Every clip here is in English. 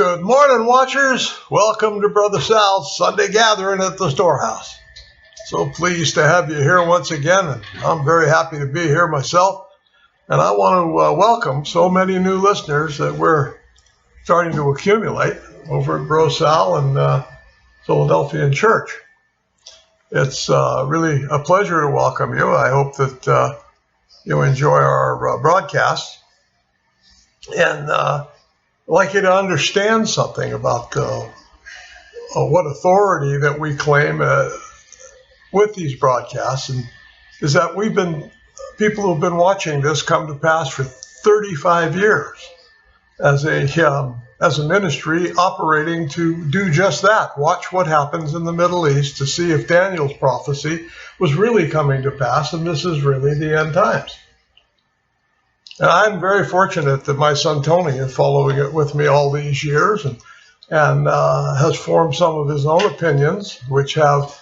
Good morning, watchers. Welcome to Brother Sal's Sunday gathering at the storehouse. So pleased to have you here once again, and I'm very happy to be here myself. And I want to welcome so many new listeners that we're starting to accumulate over at BroSal and Philadelphian Church. It's really a pleasure to welcome you. I hope that you enjoy our broadcast. And I'd like you to understand something about what authority that we claim with these broadcasts, and is that people who've been watching this come to pass for 35 years as a ministry operating to do just that. Watch what happens in the Middle East to see if Daniel's prophecy was really coming to pass, and this is really the end times. And I'm very fortunate that my son Tony is following it with me all these years and has formed some of his own opinions, which have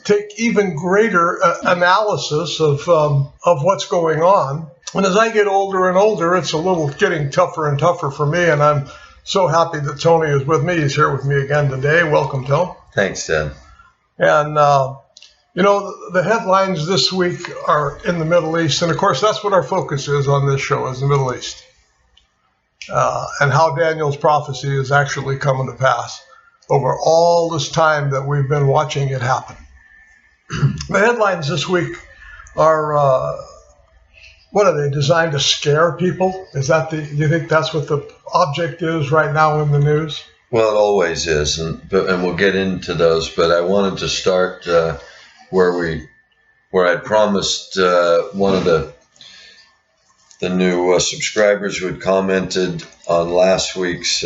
take even greater analysis of what's going on. And as I get older and older, it's a little getting tougher and tougher for me. And I'm so happy that Tony is with me. He's here with me again today. Welcome, Tony. Thanks, Ted. And the headlines this week are in the Middle East, and of course that's what our focus is on this show, is the Middle East, and how Daniel's prophecy is actually coming to pass over all this time that we've been watching it happen. The headlines this week are, what are they, designed to scare people? Do you think that's what the object is right now in the news? Well, it always is, and we'll get into those, but I wanted to start where I promised one of the new subscribers who had commented on last week's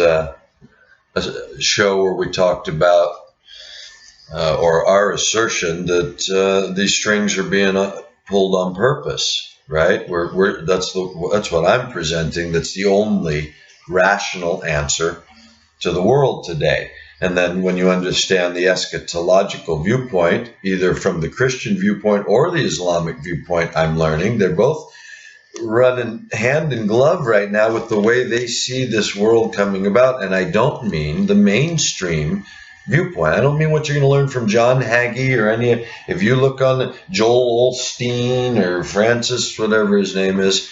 show where we talked about or our assertion that these strings are being pulled on purpose, right? That's what I'm presenting. That's the only rational answer to the world today. And then when you understand the eschatological viewpoint, either from the Christian viewpoint or the Islamic viewpoint, I'm learning, they're both running hand in glove right now with the way they see this world coming about. And I don't mean the mainstream viewpoint. I don't mean what you're going to learn from John Hagee or if you look on Joel Osteen or Francis, whatever his name is,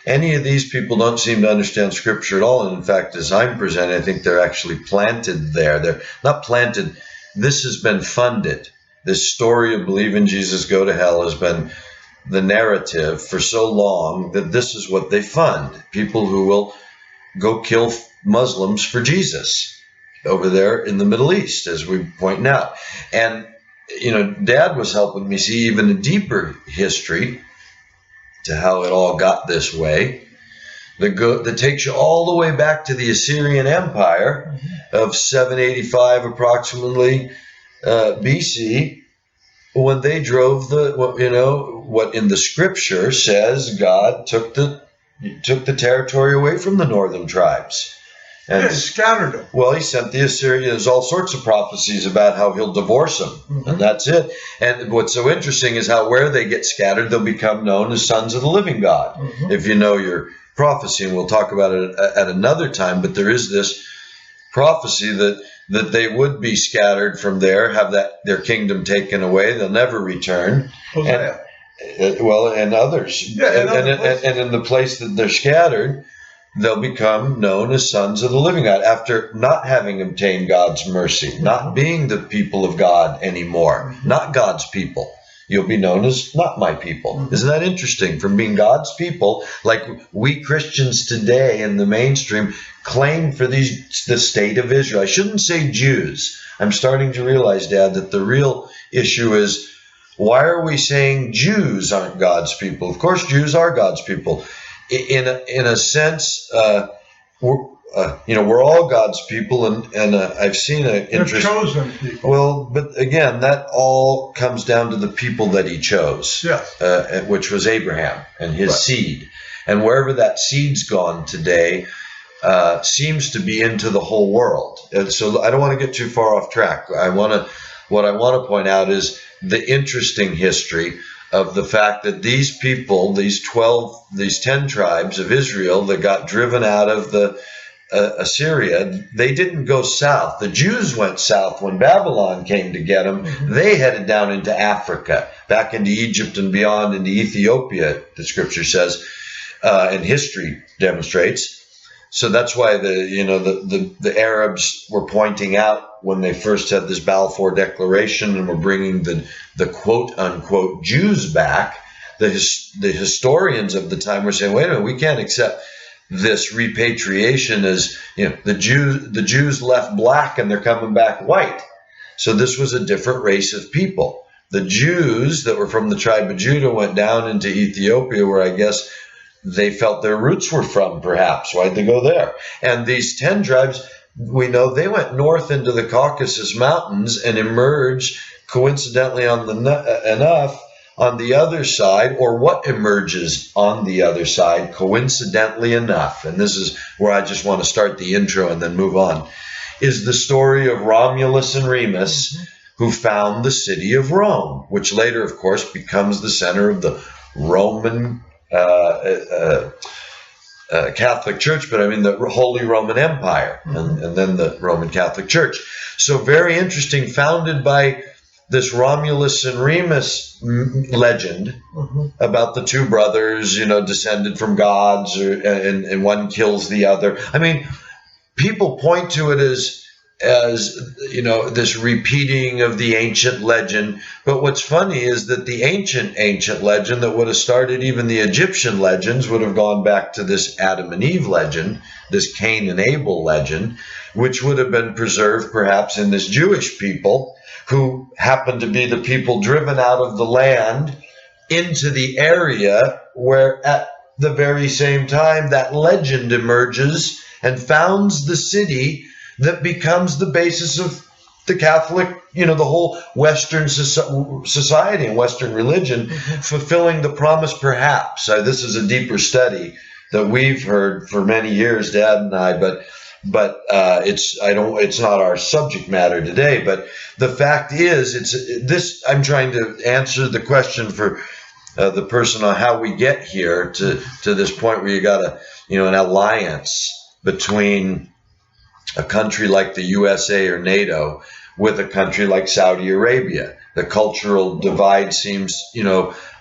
any of these people don't seem to understand Scripture at all. And in fact, as I'm presenting, I think they're actually planted there. They're not planted. This has been funded. This story of believe in Jesus, go to hell has been the narrative for so long that this is what they fund. People who will go kill Muslims for Jesus over there in the Middle East, as we point out. And, Dad was helping me see even a deeper history to how it all got this way, that takes you all the way back to the Assyrian Empire of 785 approximately BC, when they drove what in the Scripture says God took the territory away from the northern tribes. And scattered them. Well, he sent the Assyrians all sorts of prophecies about how he'll divorce them, and that's it. And what's so interesting is how where they get scattered, they'll become known as sons of the living God, if you know your prophecy. And we'll talk about it at another time. But there is this prophecy that they would be scattered from there, have their kingdom taken away. They'll never return. Hosea. And others. Yeah, and in the place that they're scattered, they'll become known as sons of the living God after not having obtained God's mercy, not being the people of God anymore, not God's people. You'll be known as not my people. Isn't that interesting? From being God's people, like we Christians today in the mainstream claim for the state of Israel. I shouldn't say Jews. I'm starting to realize, Dad, that the real issue is, why are we saying Jews aren't God's people? Of course, Jews are God's people. In a sense, we're all God's people, and I've seen an interest. They're chosen people. Well, but again, that all comes down to the people that He chose, yes. Which was Abraham and his seed, and wherever that seed's gone today, seems to be into the whole world. And so I don't want to get too far off track. What I want to point out is the interesting history of the fact that these people, these 10 tribes of Israel that got driven out of the Assyria, they didn't go south. The Jews went south when Babylon came to get them. Mm-hmm. They headed down into Africa, back into Egypt and beyond, into Ethiopia, the scripture says, and history demonstrates. So that's why the Arabs were pointing out when they first had this Balfour Declaration and were bringing the quote unquote Jews back. The historians of the time were saying, wait a minute, we can't accept this repatriation as, the Jews left black and they're coming back white. So this was a different race of people. The Jews that were from the tribe of Judah went down into Ethiopia, where I guess they felt their roots were from, perhaps. Why'd they go there? And these 10 tribes, we know they went north into the Caucasus Mountains and emerged coincidentally enough on the other side, or what emerges on the other side, coincidentally enough, and this is where I just want to start the intro and then move on, is the story of Romulus and Remus, who found the city of Rome, which later, of course, becomes the center of the Roman Catholic Church, but I mean the Holy Roman Empire, and then the Roman Catholic Church. So very interesting, founded by this Romulus and Remus legend about the two brothers, descended from gods, and one kills the other. I mean, people point to it as this repeating of the ancient legend. But what's funny is that the ancient legend that would have started even the Egyptian legends would have gone back to this Adam and Eve legend, this Cain and Abel legend, which would have been preserved perhaps in this Jewish people, who happened to be the people driven out of the land into the area where at the very same time that legend emerges and founds the city that becomes the basis of the Catholic, the whole Western society and Western religion, fulfilling the promise perhaps. This is a deeper study that we've heard for many years, Dad and I, but it's not our subject matter today. But the fact is, I'm trying to answer the question for the person on how we get here to this point where you got an alliance between a country like the USA or NATO with a country like Saudi Arabia. The cultural divide seems,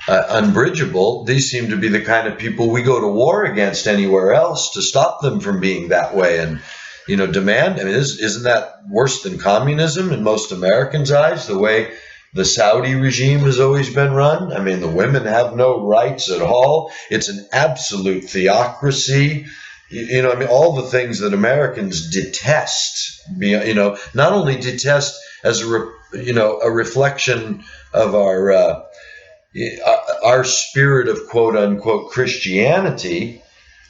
unbridgeable. These seem to be the kind of people we go to war against anywhere else to stop them from being that way and, demand. I mean, isn't that worse than communism in most Americans' eyes, the way the Saudi regime has always been run? I mean, the women have no rights at all. It's an absolute theocracy. All the things that Americans detest, not only detest as a reflection of our spirit of quote unquote Christianity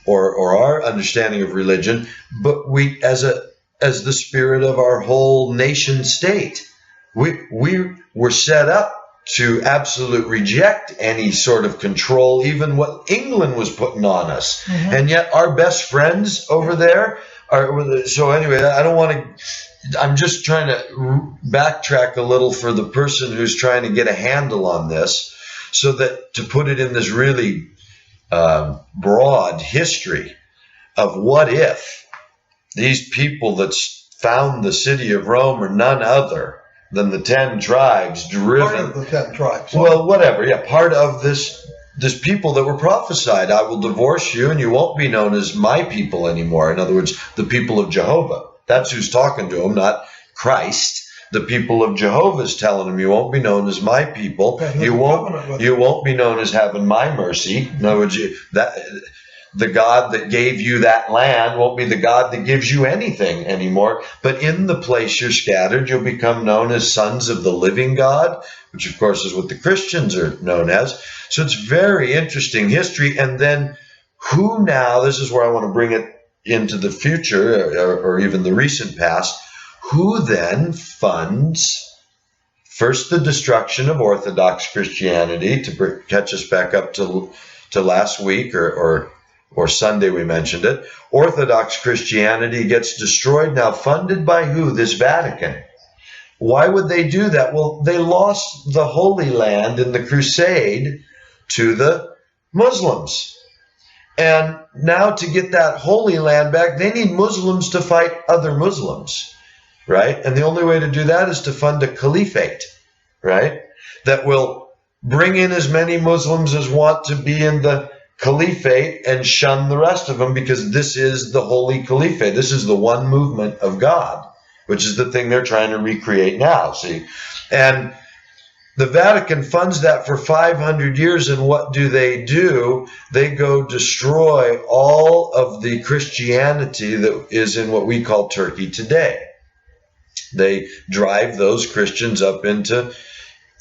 or our understanding of religion, but we as the spirit of our whole nation state. We were set up to absolutely reject any sort of control, even what England was putting on us. And yet our best friends over there are. So anyway, I'm just trying to backtrack a little for the person who's trying to get a handle on this, so that to put it in this really broad history of what if these people that found the city of Rome are none other than the 10 tribes driven. Part of the 10 tribes. Well, whatever. Yeah, part of this people that were prophesied. I will divorce you and you won't be known as my people anymore. In other words, the people of Jehovah. That's who's talking to them, not Christ. The people of Jehovah is telling them, you won't be known as my people. You won't be known as having my mercy. In other words, the God that gave you that land won't be the God that gives you anything anymore. But in the place you're scattered, you'll become known as sons of the living God, which of course is what the Christians are known as. So it's very interesting history. And then who now, this is where I want to bring it into the future or even the recent past, who then funds first the destruction of Orthodox Christianity, to catch us back up to last week or Sunday we mentioned it. Orthodox Christianity gets destroyed, now funded by who? This Vatican. Why would they do that? Well, they lost the Holy Land in the Crusade to the Muslims. And now to get that Holy Land back, they need Muslims to fight other Muslims, right? And the only way to do that is to fund a caliphate, right? That will bring in as many Muslims as want to be in the caliphate and shun the rest of them, because this is the holy caliphate. This is the one movement of God, which is the thing they're trying to recreate now, see? And the Vatican funds that for 500 years, and what do? They go destroy all of the Christianity that is in what we call Turkey today. They drive those Christians up into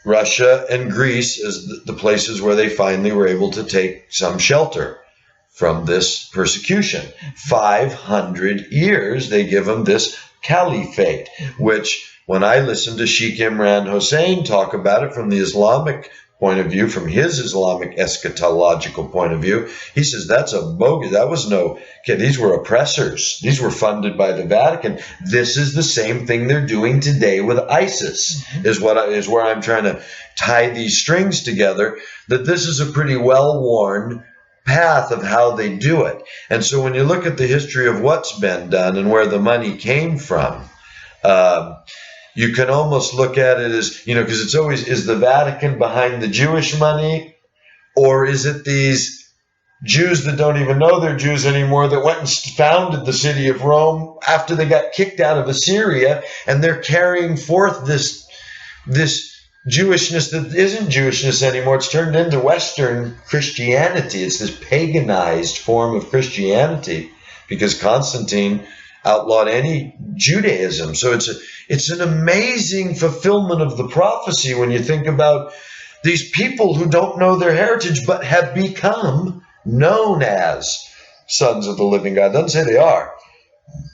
Russia and Greece as the places where they finally were able to take some shelter from this persecution. 500 years they give them this caliphate, which when I listen to Sheikh Imran Hussein talk about it from the Islamic point of view, from his Islamic eschatological point of view, he says that's a bogus. That was no, okay, these were oppressors. These were funded by the Vatican. This is the same thing they're doing today with ISIS, is where I'm trying to tie these strings together, that this is a pretty well-worn path of how they do it. And so when you look at the history of what's been done and where the money came from, you can almost look at it as, because it's always, is the Vatican behind the Jewish money, or is it these Jews that don't even know they're Jews anymore that went and founded the city of Rome after they got kicked out of Syria, and they're carrying forth this Jewishness that isn't Jewishness anymore. It's turned into Western Christianity. It's this paganized form of Christianity because Constantine outlawed any Judaism. So it's an amazing fulfillment of the prophecy when you think about these people who don't know their heritage but have become known as sons of the living God. It doesn't say they are.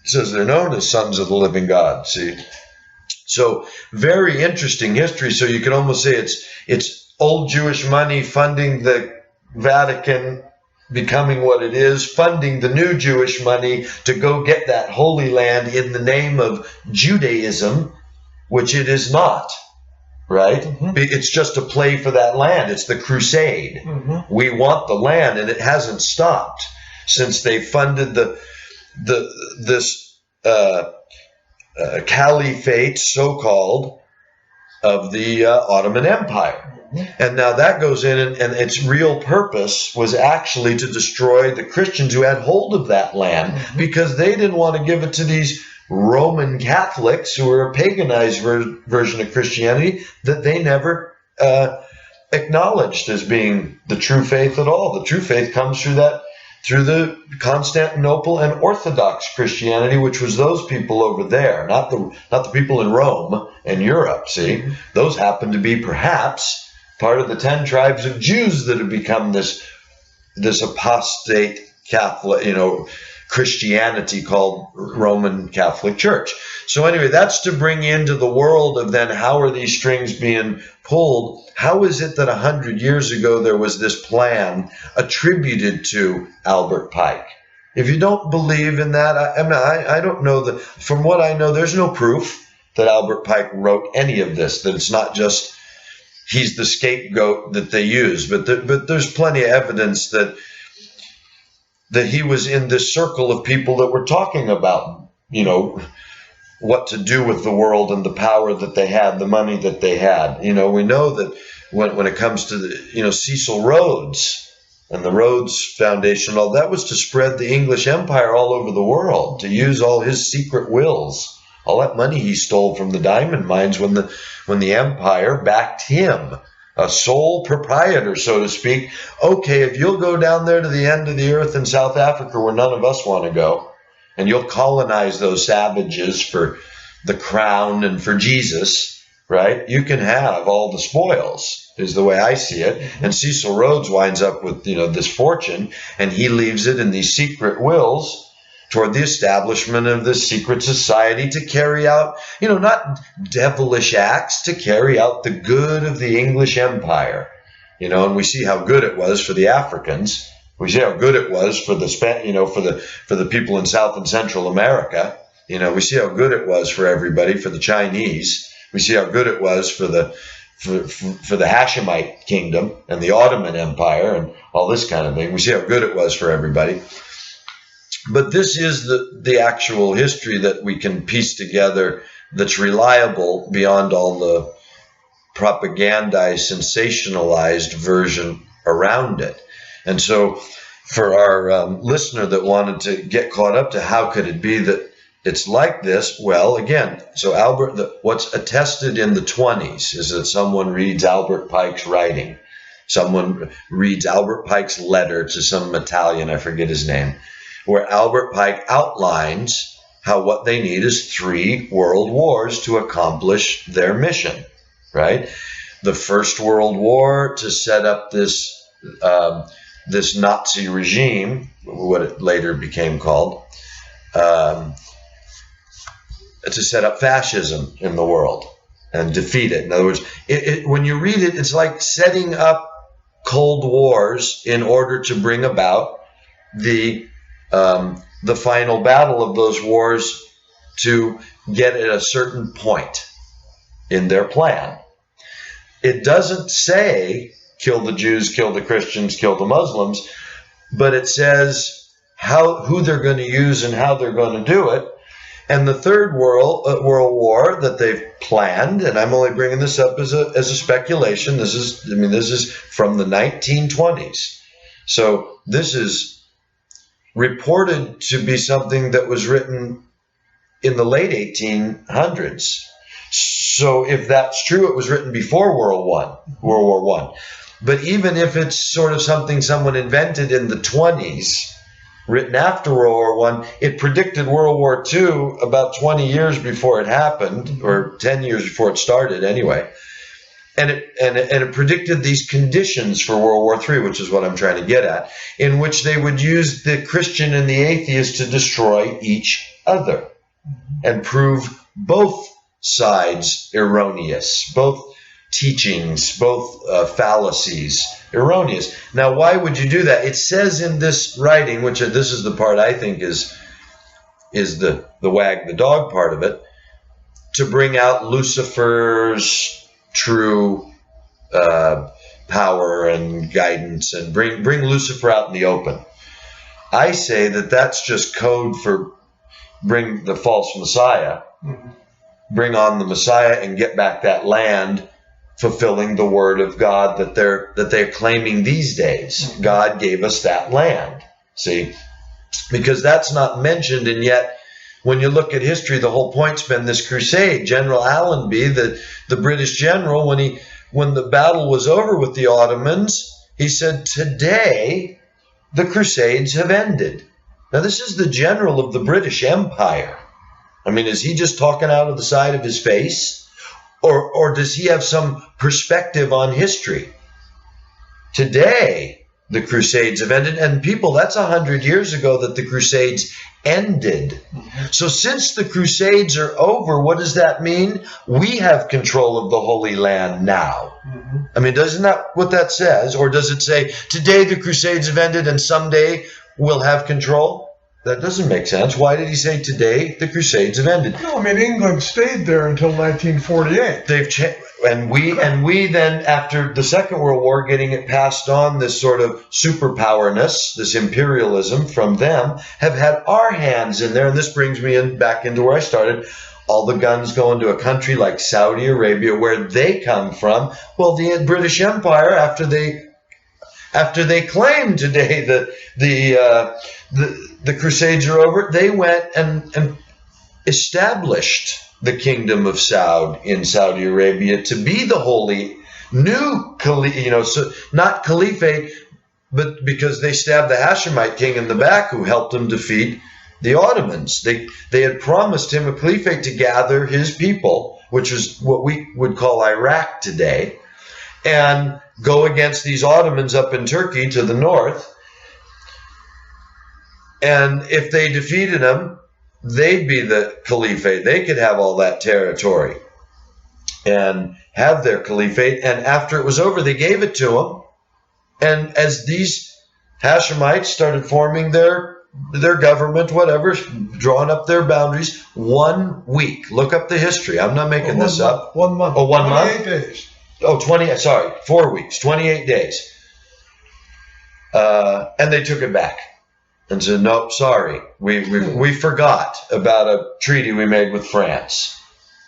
It says they're known as sons of the living God. See? So very interesting history. So you can almost say it's old Jewish money funding the Vatican becoming what it is, funding the new Jewish money to go get that Holy Land in the name of Judaism, which it is not, right? Mm-hmm. It's just a play for that land. It's the crusade. Mm-hmm. We want the land, and it hasn't stopped since they funded this caliphate, so-called, of the Ottoman Empire. And now that goes in, and its real purpose was actually to destroy the Christians who had hold of that land, because they didn't want to give it to these Roman Catholics who were a paganized version of Christianity that they never acknowledged as being the true faith at all. The true faith comes through the Constantinople and Orthodox Christianity, which was those people over there, not the people in Rome and Europe. See, those happen to be perhaps part of the 10 tribes of Jews that have become this apostate Catholic, Christianity called Roman Catholic Church. So anyway, that's to bring into the world of then how are these strings being pulled? How is it that 100 years ago there was this plan attributed to Albert Pike? If you don't believe in that, I don't know from what I know, there's no proof that Albert Pike wrote any of this, that it's not just he's the scapegoat that they use, but there's plenty of evidence that he was in this circle of people that were talking about, what to do with the world and the power that they had, the money that they had. We know that when it comes to the, Cecil Rhodes and the Rhodes Foundation, all that was to spread the English Empire all over the world, to use all his secret wills, all that money he stole from the diamond mines when the empire backed him, a sole proprietor, so to speak. Okay, if you'll go down there to the end of the earth in South Africa where none of us want to go, and you'll colonize those savages for the crown and for Jesus, right? You can have all the spoils, is the way I see it. And Cecil Rhodes winds up with, this fortune, and he leaves it in these secret wills toward the establishment of this secret society to carry out, not devilish acts, to carry out the good of the English Empire. And we see how good it was for the Africans. We see how good it was for the for the people in South and Central America. We see how good it was for everybody, for the Chinese. We see how good it was for the for the Hashemite kingdom and the Ottoman Empire and all this kind of thing. We see how good it was for everybody. But this is the actual history that we can piece together that's reliable beyond all the propagandized, sensationalized version around it. And so for our listener that wanted to get caught up to how could it be that it's like this, well, again, so what's attested in the 20s is that someone reads Albert Pike's writing. Someone reads Albert Pike's letter to some Italian, I forget his name, where Albert Pike outlines how what they need is 3 world wars to accomplish their mission, right? The First World War to set up this Nazi regime, what it later became called, to set up fascism in the world and defeat it. In other words, when you read it, it's like setting up Cold Wars in order to bring about the final battle of those wars to get at a certain point in their plan. It doesn't say kill the Jews, kill the Christians, kill the Muslims, but it says who they're going to use and how they're going to do it. And the Third World War that they've planned, and I'm only bringing this up as a speculation. This is from the 1920s. So this is reported to be something that was written in the late 1800s. So if that's true, it was written before World War I. But even if it's sort of something someone invented in the 20s, written after World War I, it predicted World War II about 20 years before it happened, or 10 years before it started anyway. And it predicted these conditions for World War III, which is what I'm trying to get at, in which they would use the Christian and the atheist to destroy each other and prove both sides erroneous, both teachings, both fallacies erroneous. Now, why would you do that? It says in this writing, which this is the part I think is the wag the dog part of it, to bring out Lucifer's true power and guidance and bring Lucifer out in the open. I say that that's just code for bring the false Messiah, bring on the Messiah and get back that land, fulfilling the word of God that they're claiming these days. God gave us that land. See, because that's not mentioned, and yet when you look at history, the whole point's been this crusade. General Allenby, the British general, when the battle was over with the Ottomans, he said, "Today the crusades have ended." Now this is the general of the British Empire. I mean, is he just talking out of the side of his face? Or does he have some perspective on history? Today, the Crusades have ended. And people, that's 100 years ago that the Crusades ended. So since the Crusades are over, what does that mean? We have control of the Holy Land now. I mean, isn't that what that says? Or does it say, today the Crusades have ended and someday we'll have control? That doesn't make sense. Why did he say today the Crusades have ended? No, I mean, England stayed there until 1948. They've changed, and we then, after the Second World War, getting it passed on, this sort of superpowerness, this imperialism from them, have had our hands in there. And this brings me back into where I started. All the guns go into a country like Saudi Arabia, where they come from. Well, the British Empire, after they claimed today that the Crusades are over, they went and established the Kingdom of Saud in Saudi Arabia to be the holy new Caliph, so not Caliphate, but because they stabbed the Hashemite king in the back who helped them defeat the Ottomans. They had promised him a Caliphate to gather his people, which is what we would call Iraq today, and go against these Ottomans up in Turkey to the north. And if they defeated them, they'd be the Caliphate. They could have all that territory and have their Caliphate. And after it was over, they gave it to them. And as these Hashemites started forming their government, whatever, drawing up their boundaries, 1 week. Look up the history. I'm not making this up. 1 month. Oh, 1 month? 28 days. 4 weeks, 28 days. And they took it back and said, nope, sorry. We forgot about a treaty we made with France.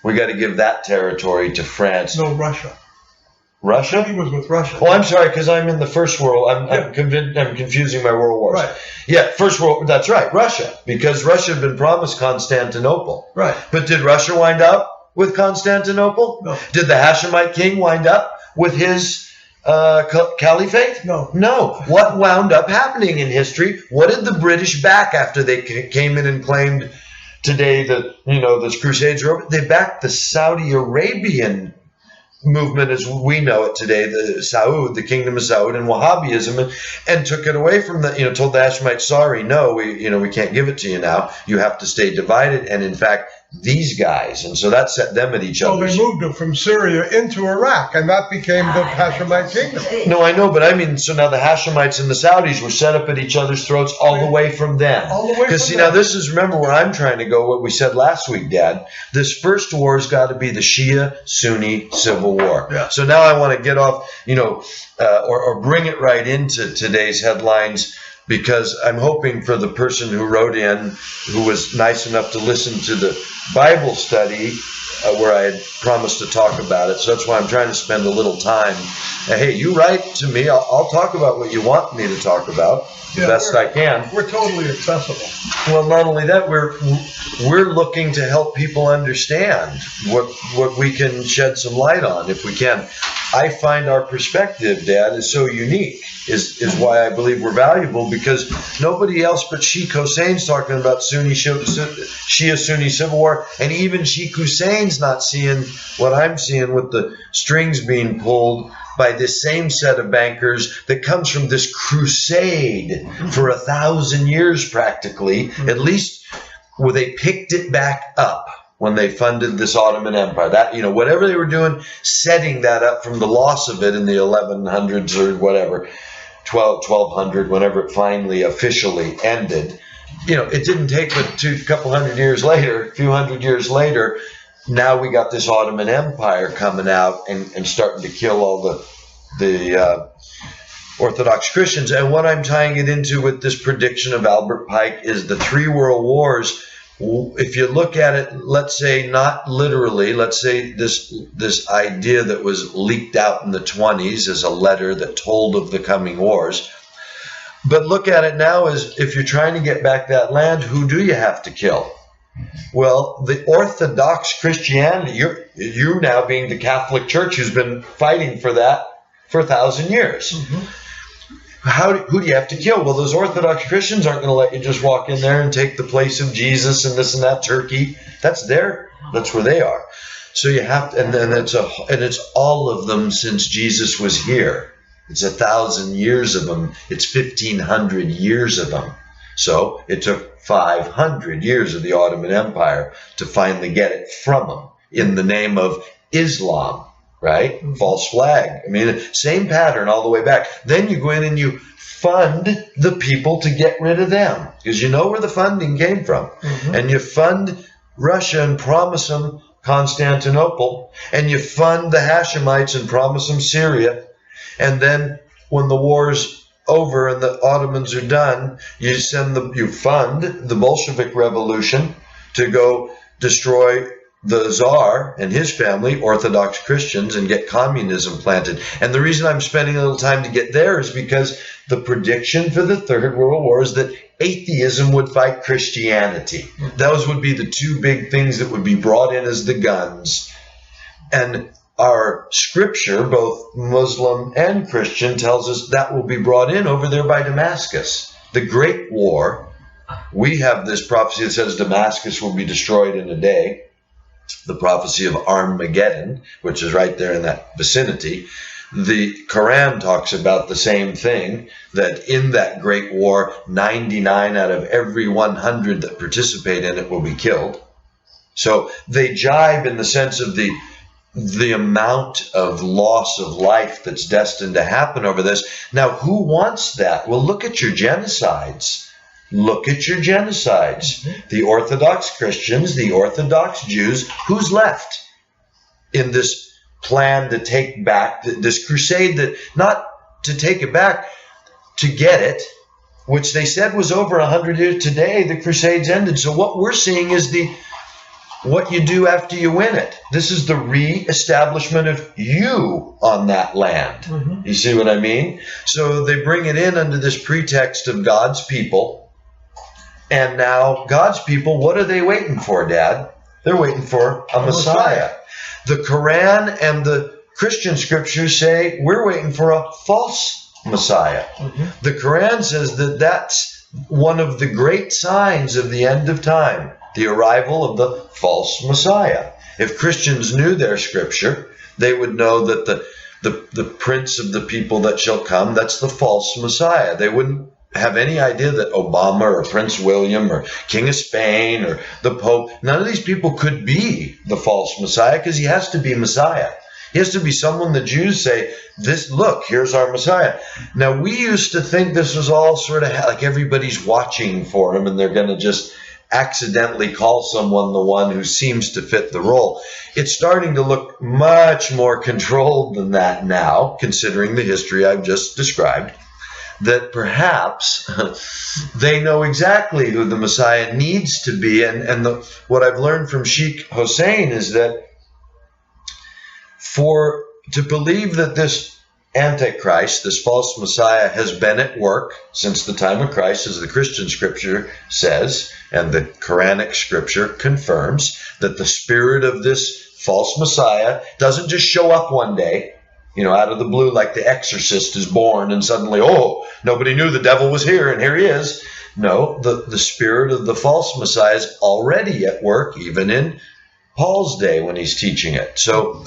We got to give that territory to France. No, Russia. Russia? He was with Russia. Oh, I'm sorry, because I'm in the First World. I'm confusing my world wars. Right. Yeah, First World. That's right, Russia, because Russia had been promised Constantinople. Right. But did Russia wind up with Constantinople? No. Did the Hashemite king wind up with his caliphate? No. No. What wound up happening in history? What did the British back after they came in and claimed today that the Crusades are over? They backed the Saudi Arabian movement as we know it today, the Kingdom of Saud and Wahhabism, and took it away from told the Hashemites, sorry, no, we can't give it to you now. You have to stay divided. And in fact, these guys, and so that set them at each other. Well, they moved them from Syria into Iraq, and that became the Hashemite kingdom. No, I know, but I mean, so now the Hashemites and the Saudis were set up at each other's throats all the way from them. All the way from them. Because now this is, remember where I'm trying to go, what we said last week, Dad. This first war has got to be the Shia-Sunni civil war. Yeah. So now I want to get off, or bring it right into today's headlines, because I'm hoping for the person who wrote in, who was nice enough to listen to the Bible study where I had promised to talk about it. So that's why I'm trying to spend a little time. Hey, you write to me. I'll talk about what you want me to talk about the best I can. We're totally accessible. Well, not only that, we're looking to help people understand what we can shed some light on if we can. I find our perspective, Dad, is so unique, is why I believe we're valuable, because nobody else but Sheikh Hussein's talking about Shia-Sunni civil war, and even Sheikh Hussein's not seeing what I'm seeing with the strings being pulled by this same set of bankers that comes from this crusade for 1,000 years practically, at least where they picked it back up when they funded this Ottoman Empire. That, whatever they were doing, setting that up from the loss of it in the 1100s or whatever, 1200, whenever it finally officially ended. It didn't take but a few hundred years later, now we got this Ottoman Empire coming out and starting to kill all the Orthodox Christians. And what I'm tying it into with this prediction of Albert Pike is the 3 world wars. If you look at it, let's say not literally, let's say this idea that was leaked out in the 20s as a letter that told of the coming wars. But look at it now as if you're trying to get back that land, who do you have to kill? Well, the Orthodox Christianity, you now being the Catholic Church who's been fighting for that for 1,000 years. Mm-hmm. Who do you have to kill? Well, those Orthodox Christians aren't going to let you just walk in there and take the place of Jesus and this and that, Turkey. That's where they are. So you have to, and it's all of them since Jesus was here. It's 1,000 years of them. It's 1,500 years of them. So it took 500 years of the Ottoman Empire to finally get it from them in the name of Islam. Right? False flag. I mean, same pattern all the way back. Then you go in and you fund the people to get rid of them, because you know where the funding came from. Mm-hmm. And you fund Russia and promise them Constantinople, and you fund the Hashemites and promise them Syria. And then when the war's over and the Ottomans are done, you fund the Bolshevik Revolution to go destroy the Tsar and his family, Orthodox Christians, and get communism planted. And the reason I'm spending a little time to get there is because the prediction for the Third World War is that atheism would fight Christianity. Those would be the 2 big things that would be brought in as the guns. And our scripture, both Muslim and Christian, tells us that will be brought in over there by Damascus. The Great War, we have this prophecy that says Damascus will be destroyed in a day. The prophecy of Armageddon, which is right there in that vicinity. The Quran talks about the same thing, that in that great war, 99 out of every 100 that participate in it will be killed. So they jibe in the sense of the amount of loss of life that's destined to happen over this. Now, who wants that? Well, look at your genocides. Look at your genocides. The Orthodox Christians, the Orthodox Jews, who's left in this plan to take back this crusade, that not to take it back, to get it, which they said was over 100 years. Today, the crusades ended. So what we're seeing is what you do after you win it. This is the re-establishment of you on that land. Mm-hmm. You see what I mean? So they bring it in under this pretext of God's people. And now God's people, what are they waiting for, Dad? They're waiting for a Messiah. The Quran and the Christian scriptures say we're waiting for a false Messiah. Mm-hmm. The Quran says that that's one of the great signs of the end of time, the arrival of the false Messiah. If Christians knew their scripture, they would know that the prince of the people that shall come, that's the false Messiah. They wouldn't have any idea that Obama or Prince William or King of Spain or the Pope, none of these people could be the false Messiah, because he has to be Messiah. He has to be someone the Jews say, look, here's our Messiah. Now, we used to think this was all sort of like everybody's watching for him and they're going to just accidentally call someone the one who seems to fit the role. It's starting to look much more controlled than that now, considering the history I've just described, that perhaps they know exactly who the Messiah needs to be. And what I've learned from Sheikh Hussein is that to believe that this Antichrist, this false Messiah, has been at work since the time of Christ, as the Christian scripture says, and the Quranic scripture confirms, that the spirit of this false Messiah doesn't just show up one day, out of the blue, like the exorcist is born and suddenly, nobody knew the devil was here and here he is. No, the spirit of the false Messiah is already at work, even in Paul's day when he's teaching it. So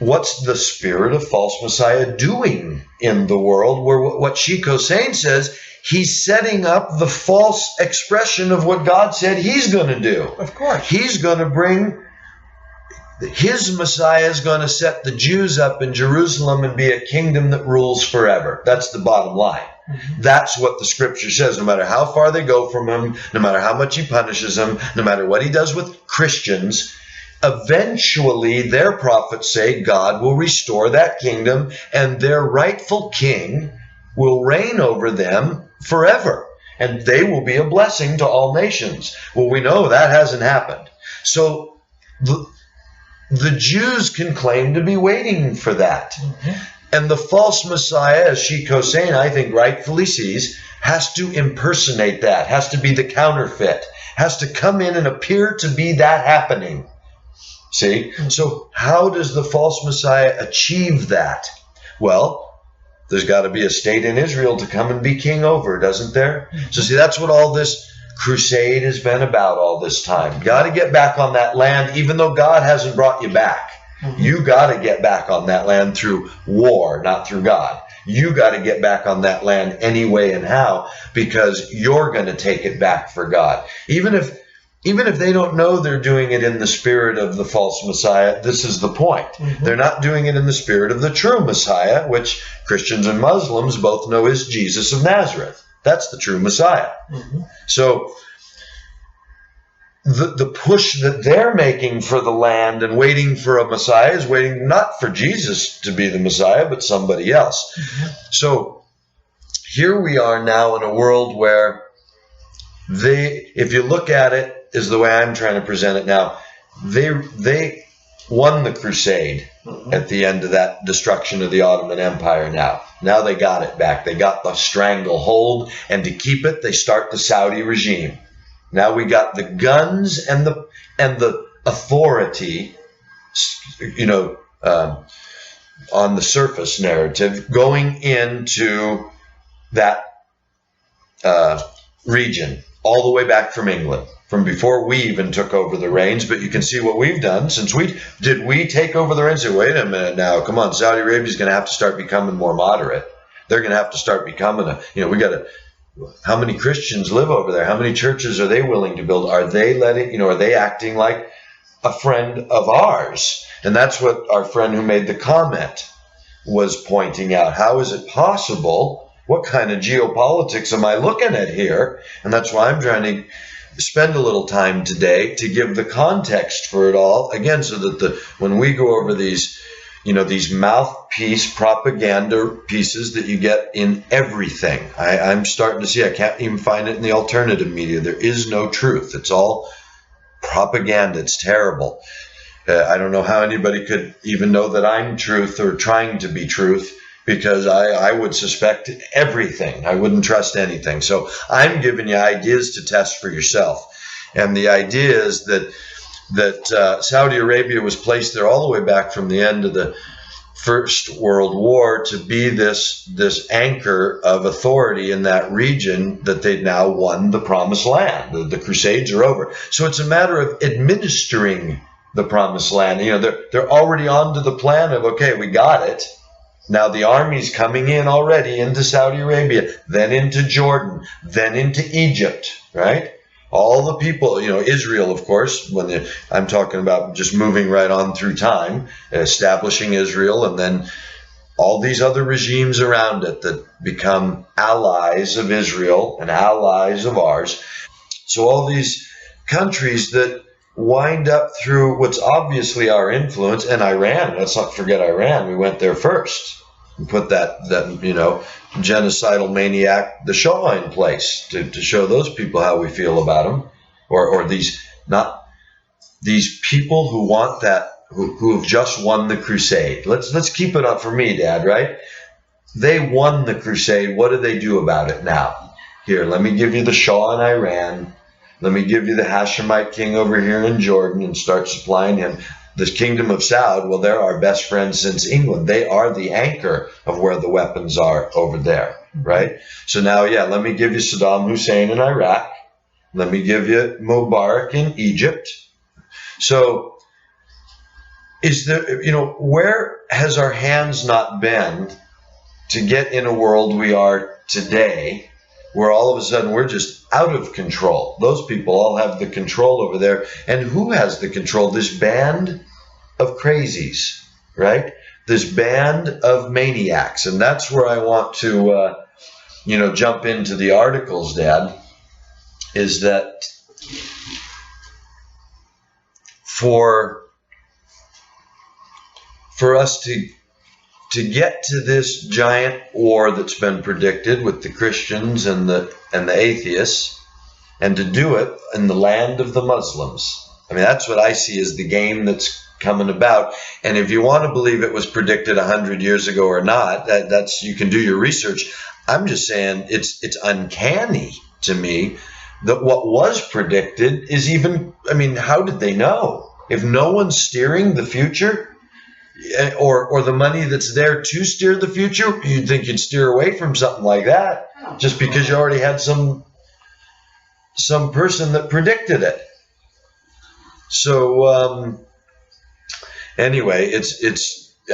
what's the spirit of false Messiah doing in the world? Where what Sheikh Hussein says, he's setting up the false expression of what God said he's going to do. Of course. He's going to bring, his Messiah is going to set the Jews up in Jerusalem and be a kingdom that rules forever. That's the bottom line. Mm-hmm. That's what the scripture says. No matter how far they go from him, no matter how much he punishes them, no matter what he does with Christians, eventually, their prophets say God will restore that kingdom and their rightful king will reign over them forever. And they will be a blessing to all nations. Well, we know that hasn't happened. So the Jews can claim to be waiting for that. Mm-hmm. And the false Messiah, as Sheikh Hussein, I think, rightfully sees, has to impersonate that, has to be the counterfeit, has to come in and appear to be that happening. See? So how does the false Messiah achieve that? Well, there's got to be a state in Israel to come and be king over, doesn't there? So see, that's what all this crusade has been about all this time. Got to get back on that land, even though God hasn't brought you back. Mm-hmm. You got to get back on that land through war, not through God. You got to get back on that land anyway and how, because you're going to take it back for God. Even if they don't know they're doing it in the spirit of the false Messiah, this is the point. Mm-hmm. They're not doing it in the spirit of the true Messiah, which Christians and Muslims both know is Jesus of Nazareth. That's the true Messiah. Mm-hmm. So the push that they're making for the land and waiting for a Messiah is waiting not for Jesus to be the Messiah, but somebody else. Mm-hmm. So here we are now in a world where if you look at it, is the way I'm trying to present it now, they won the crusade at the end of that destruction of the Ottoman Empire now. Now they got it back. They got the stranglehold, and to keep it, they start the Saudi regime. Now we got the guns and the authority, on the surface narrative going into that region, all the way back from England, from before we even took over the reins. But you can see what we've done since we take over the reins. Say, wait a minute now, come on, Saudi Arabia's going to have to start becoming more moderate. They're going to have to start becoming how many Christians live over there? How many churches are they willing to build? Are they are they acting like a friend of ours? And that's what our friend who made the comment was pointing out. How is it possible? What kind of geopolitics am I looking at here? And that's why I'm trying to spend a little time today to give the context for it all, again, so that when we go over these, these mouthpiece propaganda pieces that you get in everything. I'm starting to see, I can't even find it in the alternative media. There is no truth. It's all propaganda. It's terrible. I don't know how anybody could even know that I'm truth or trying to be truth, because I would suspect everything. I wouldn't trust anything. So I'm giving you ideas to test for yourself. And the idea is that Saudi Arabia was placed there all the way back from the end of the First World War to be this anchor of authority in that region, that they've now won the promised land. The Crusades are over. So it's a matter of administering the promised land. They're already onto the plan of, okay, we got it. Now the army's coming in already into Saudi Arabia, then into Jordan, then into Egypt, right? All the people, Israel, of course, I'm talking about just moving right on through time, establishing Israel, and then all these other regimes around it that become allies of Israel and allies of ours. So all these countries that wind up through what's obviously our influence, and Iran. Let's not forget Iran. We went there first and put that genocidal maniac, the Shah, in place to show those people how we feel about them, or these people who want that, who have just won the crusade. Let's keep it up for me, Dad. Right? They won the crusade. What do they do about it now? Here, let me give you the Shah in Iran. Let me give you the Hashemite king over here in Jordan and start supplying him. The kingdom of Saud, well, they're our best friends since England. They are the anchor of where the weapons are over there, right? So now, let me give you Saddam Hussein in Iraq. Let me give you Mubarak in Egypt. So is there, where has our hands not been to get in a world we are today, where all of a sudden we're just out of control? Those people all have the control over there. And who has the control? This band of crazies, right? This band of maniacs. And that's where I want to, jump into the articles, Dad, is that for us to get to this giant war that's been predicted with the Christians and the atheists, and to do it in the land of the Muslims. I mean, that's what I see as the game that's coming about. And if you want to believe it was predicted 100 years ago or not, that's you can do your research. I'm just saying it's uncanny to me that what was predicted is even, how did they know? If no one's steering the future, or the money that's there to steer the future, you'd think you'd steer away from something like that just because you already had some person that predicted it. So anyway,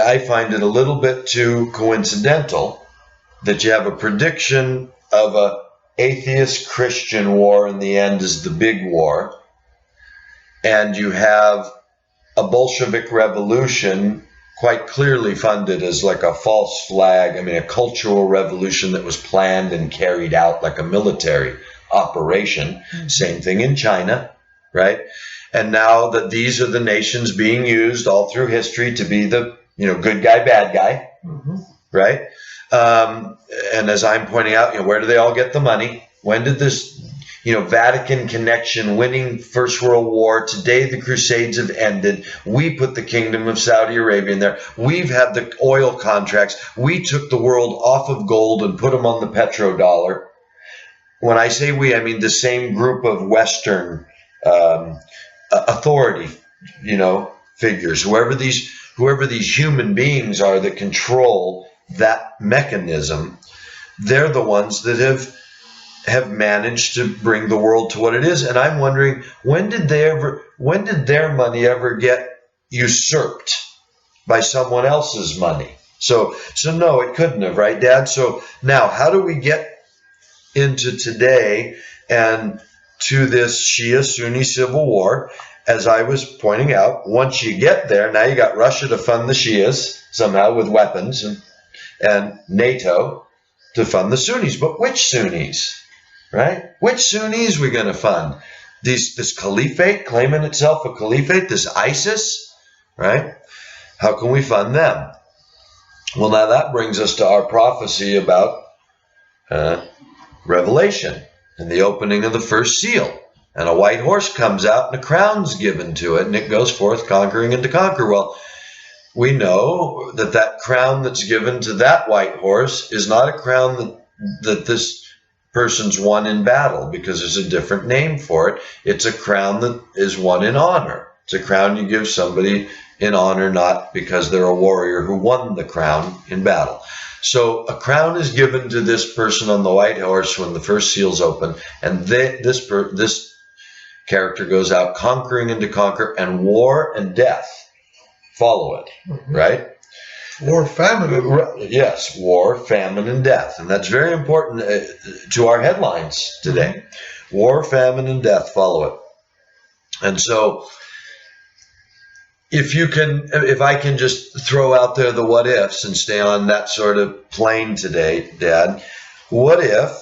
I find it a little bit too coincidental that you have a prediction of a atheist Christian war in the end is the big war, and you have a Bolshevik revolution quite clearly funded as like a false flag. A cultural revolution that was planned and carried out like a military operation. Mm-hmm. Same thing in China, right? And now that these are the nations being used all through history to be the, good guy, bad guy, mm-hmm. right? And as I'm pointing out, where do they all get the money? When did this Vatican connection, winning First World War? Today the Crusades have ended. We put the kingdom of Saudi Arabia in there. We've had the oil contracts. We took the world off of gold and put them on the petrodollar. When I say we, I mean the same group of Western authority, figures, whoever these human beings are that control that mechanism. They're the ones that have managed to bring the world to what it is. And I'm wondering, when did their money ever get usurped by someone else's money? So no, it couldn't have, right, Dad? So now, how do we get into today and to this Shia-Sunni civil war? As I was pointing out, once you get there, now you got Russia to fund the Shias somehow with weapons, and NATO to fund the Sunnis. But which Sunnis? Right? Which Sunnis we going to fund? this caliphate claiming itself a caliphate, this ISIS, right? How can we fund them? Well, now that brings us to our prophecy about Revelation and the opening of the first seal. And a white horse comes out and a crown's given to it, and it goes forth conquering and to conquer. Well, we know that crown that's given to that white horse is not a crown that this person's won in battle, because there's a different name for it. It's a crown that is won in honor. It's a crown you give somebody in honor, not because they're a warrior who won the crown in battle. So a crown is given to this person on the white horse when the first seal's open, and this character goes out conquering and to conquer, and war and death follow it, right? War, famine, and death. Yes, war, famine, and death. And that's very important to our headlines today. War, famine, and death follow it. And so if I can just throw out there the what ifs and stay on that sort of plane today, Dad, what if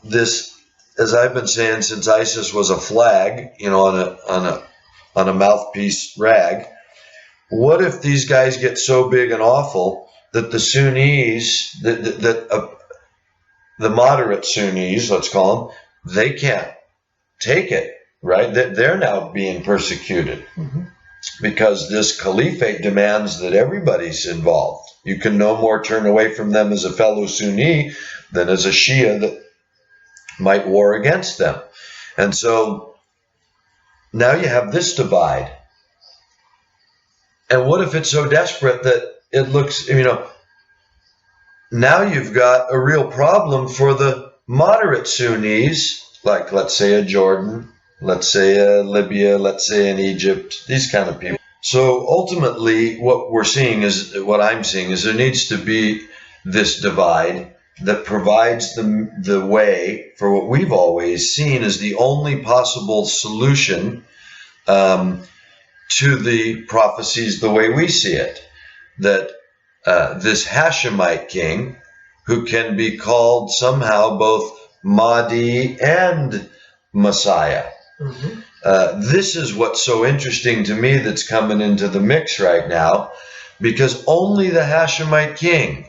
this, as I've been saying since ISIS was a flag, on a mouthpiece rag, what if these guys get so big and awful that the Sunnis, the moderate Sunnis, let's call them, they can't take it, right? They're now being persecuted because this caliphate demands that everybody's involved. You can no more turn away from them as a fellow Sunni than as a Shia that might war against them. And so now you have this divide. And what if it's so desperate that it looks, now you've got a real problem for the moderate Sunnis, like let's say a Jordan, let's say a Libya, let's say in Egypt, these kind of people. So ultimately what I'm seeing is there needs to be this divide that provides the way for what we've always seen as the only possible solution to the prophecies the way we see it, that this Hashemite king, who can be called somehow both Mahdi and Messiah. This is what's so interesting to me that's coming into the mix right now, because only the Hashemite king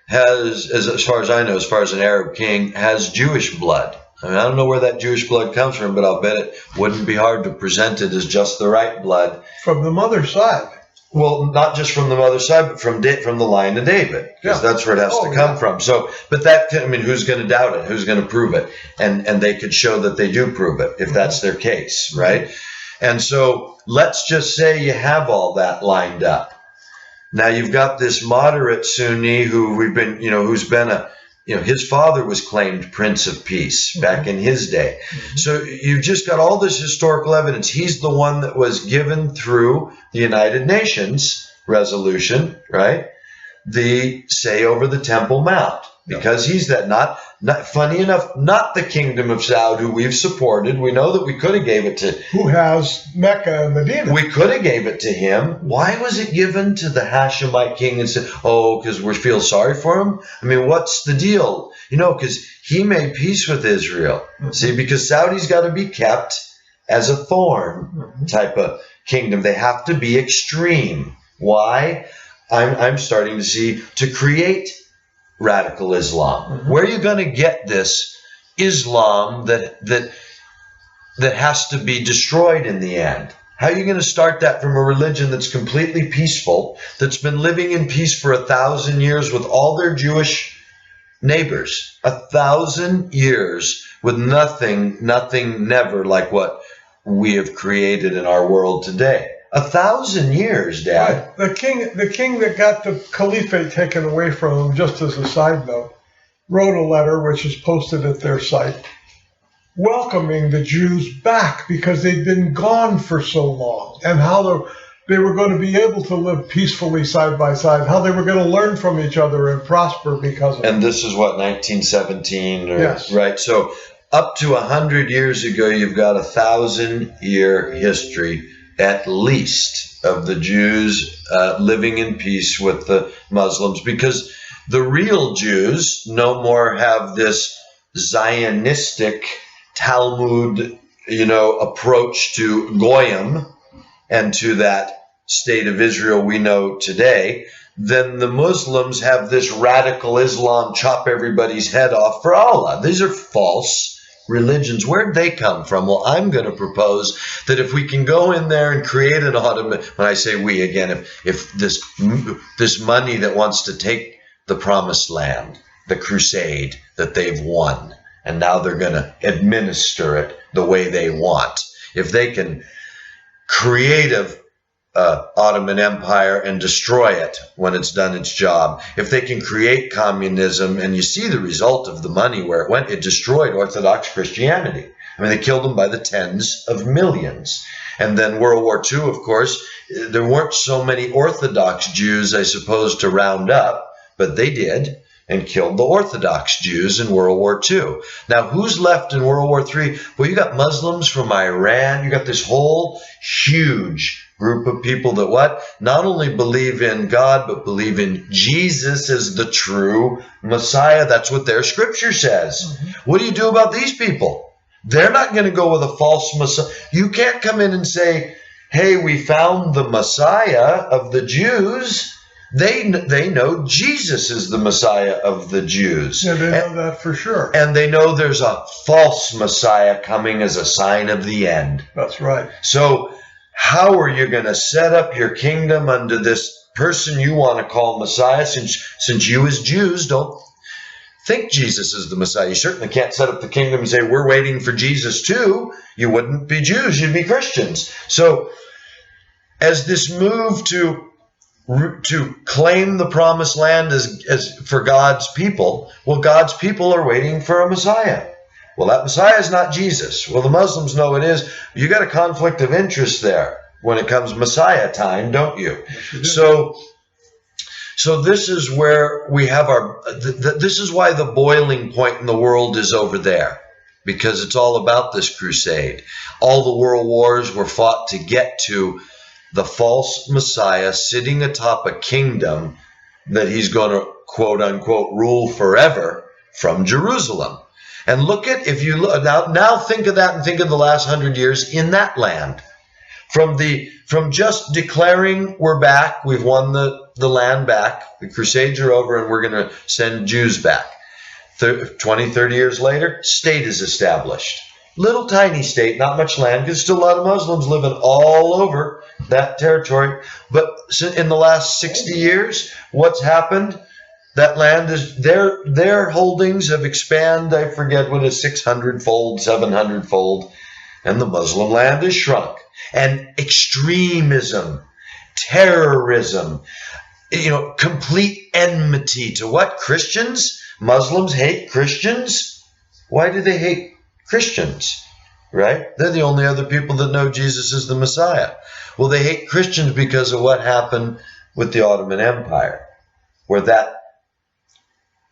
has, as far as I know, as far as an Arab king, has Jewish blood. I don't know where that Jewish blood comes from, but I'll bet it wouldn't be hard to present it as just the right blood. From the mother's side. Well, not just from the mother's side, but from the line of David, because that's where it has to come from. So, but who's going to doubt it? Who's going to prove it? And they could show that they do prove it if that's their case, right? And so let's just say you have all that lined up. Now you've got this moderate Sunni who's been his father was claimed Prince of Peace back in his day. So you've just got all this historical evidence. He's the one that was given through the United Nations resolution, right? The say over the Temple Mount, because he's that not funny enough, not the Kingdom of Saud, who we've supported. We know that we could have gave it to, who has Mecca and Medina. We could have gave it to him. Why was it given to the Hashemite king and said, because we feel sorry for him? I mean, what's the deal? Because he made peace with Israel. See, because Saudi's got to be kept as a thorn type of kingdom. They have to be extreme. Why? I'm starting to see, to create radical Islam. Where are you going to get this Islam that has to be destroyed in the end? How are you going to start that from a religion that's completely peaceful, that's been living in peace for 1,000 years with all their Jewish neighbors? 1,000 years with nothing, never like what we have created in our world today. 1,000 years, Dad. The king that got the caliphate taken away from him, just as a side note, wrote a letter which is posted at their site, welcoming the Jews back because they'd been gone for so long, and how they were going to be able to live peacefully side by side, how they were going to learn from each other and prosper because of it. And this is what, 1917? Yes. Right. So up to 100 years ago, you've got 1,000-year history at least of the Jews living in peace with the Muslims, because the real Jews no more have this Zionistic Talmud approach to Goyim and to that state of Israel we know today, then the Muslims have this radical Islam, chop everybody's head off for Allah. These are false religions. Where'd they come from? Well, I'm going to propose that if we can go in there and create an Ottoman, when I say we, again, if this money that wants to take the promised land, the crusade that they've won, and now they're going to administer it the way they want, if they can create a Ottoman Empire and destroy it when it's done its job, if they can create communism, and you see the result of the money where it went, it destroyed Orthodox Christianity. I mean, they killed them by the tens of millions. And then World War II, of course, there weren't so many Orthodox Jews, I suppose, to round up, but they did, and killed the Orthodox Jews in World War II. Now, who's left in World War III? Well, you got Muslims from Iran. You got this whole huge group of people that what? Not only believe in God, but believe in Jesus as the true Messiah. That's what their scripture says. What do you do about these people? They're not going to go with a false Messiah. You can't come in and say, hey, we found the Messiah of the Jews. They know Jesus is the Messiah of the Jews. Yeah, they know that for sure. And they know there's a false Messiah coming as a sign of the end. That's right. So how are you going to set up your kingdom under this person you want to call Messiah, since you as Jews don't think Jesus is the Messiah? You certainly can't set up the kingdom and say, we're waiting for Jesus too. You wouldn't be Jews, you'd be Christians. So as this move to claim the promised land as for God's people, well, God's people are waiting for a Messiah. Well, that Messiah is not Jesus. Well, the Muslims know it is. You got a conflict of interest there when it comes Messiah time, don't you? Yes, you do. So this is where we have this is why the boiling point in the world is over there, because it's all about this crusade. All the world wars were fought to get to the false Messiah sitting atop a kingdom that he's going to, quote unquote, rule forever from Jerusalem. And look at, if you look now think of that and think of the last 100 years in that land. From just declaring we're back, we've won the land back, the crusades are over, and we're going to send Jews back. 20, 30 years later, state is established. Little tiny state, not much land, because still a lot of Muslims living all over that territory. But in the last 60 years, what's happened? That land is, their holdings have expanded, I forget what is 600-fold, 700-fold, and the Muslim land is shrunk. And extremism, terrorism, complete enmity to what? Christians? Muslims hate Christians? Why do they hate Christians? Right? They're the only other people that know Jesus is the Messiah. Well, they hate Christians because of what happened with the Ottoman Empire, where that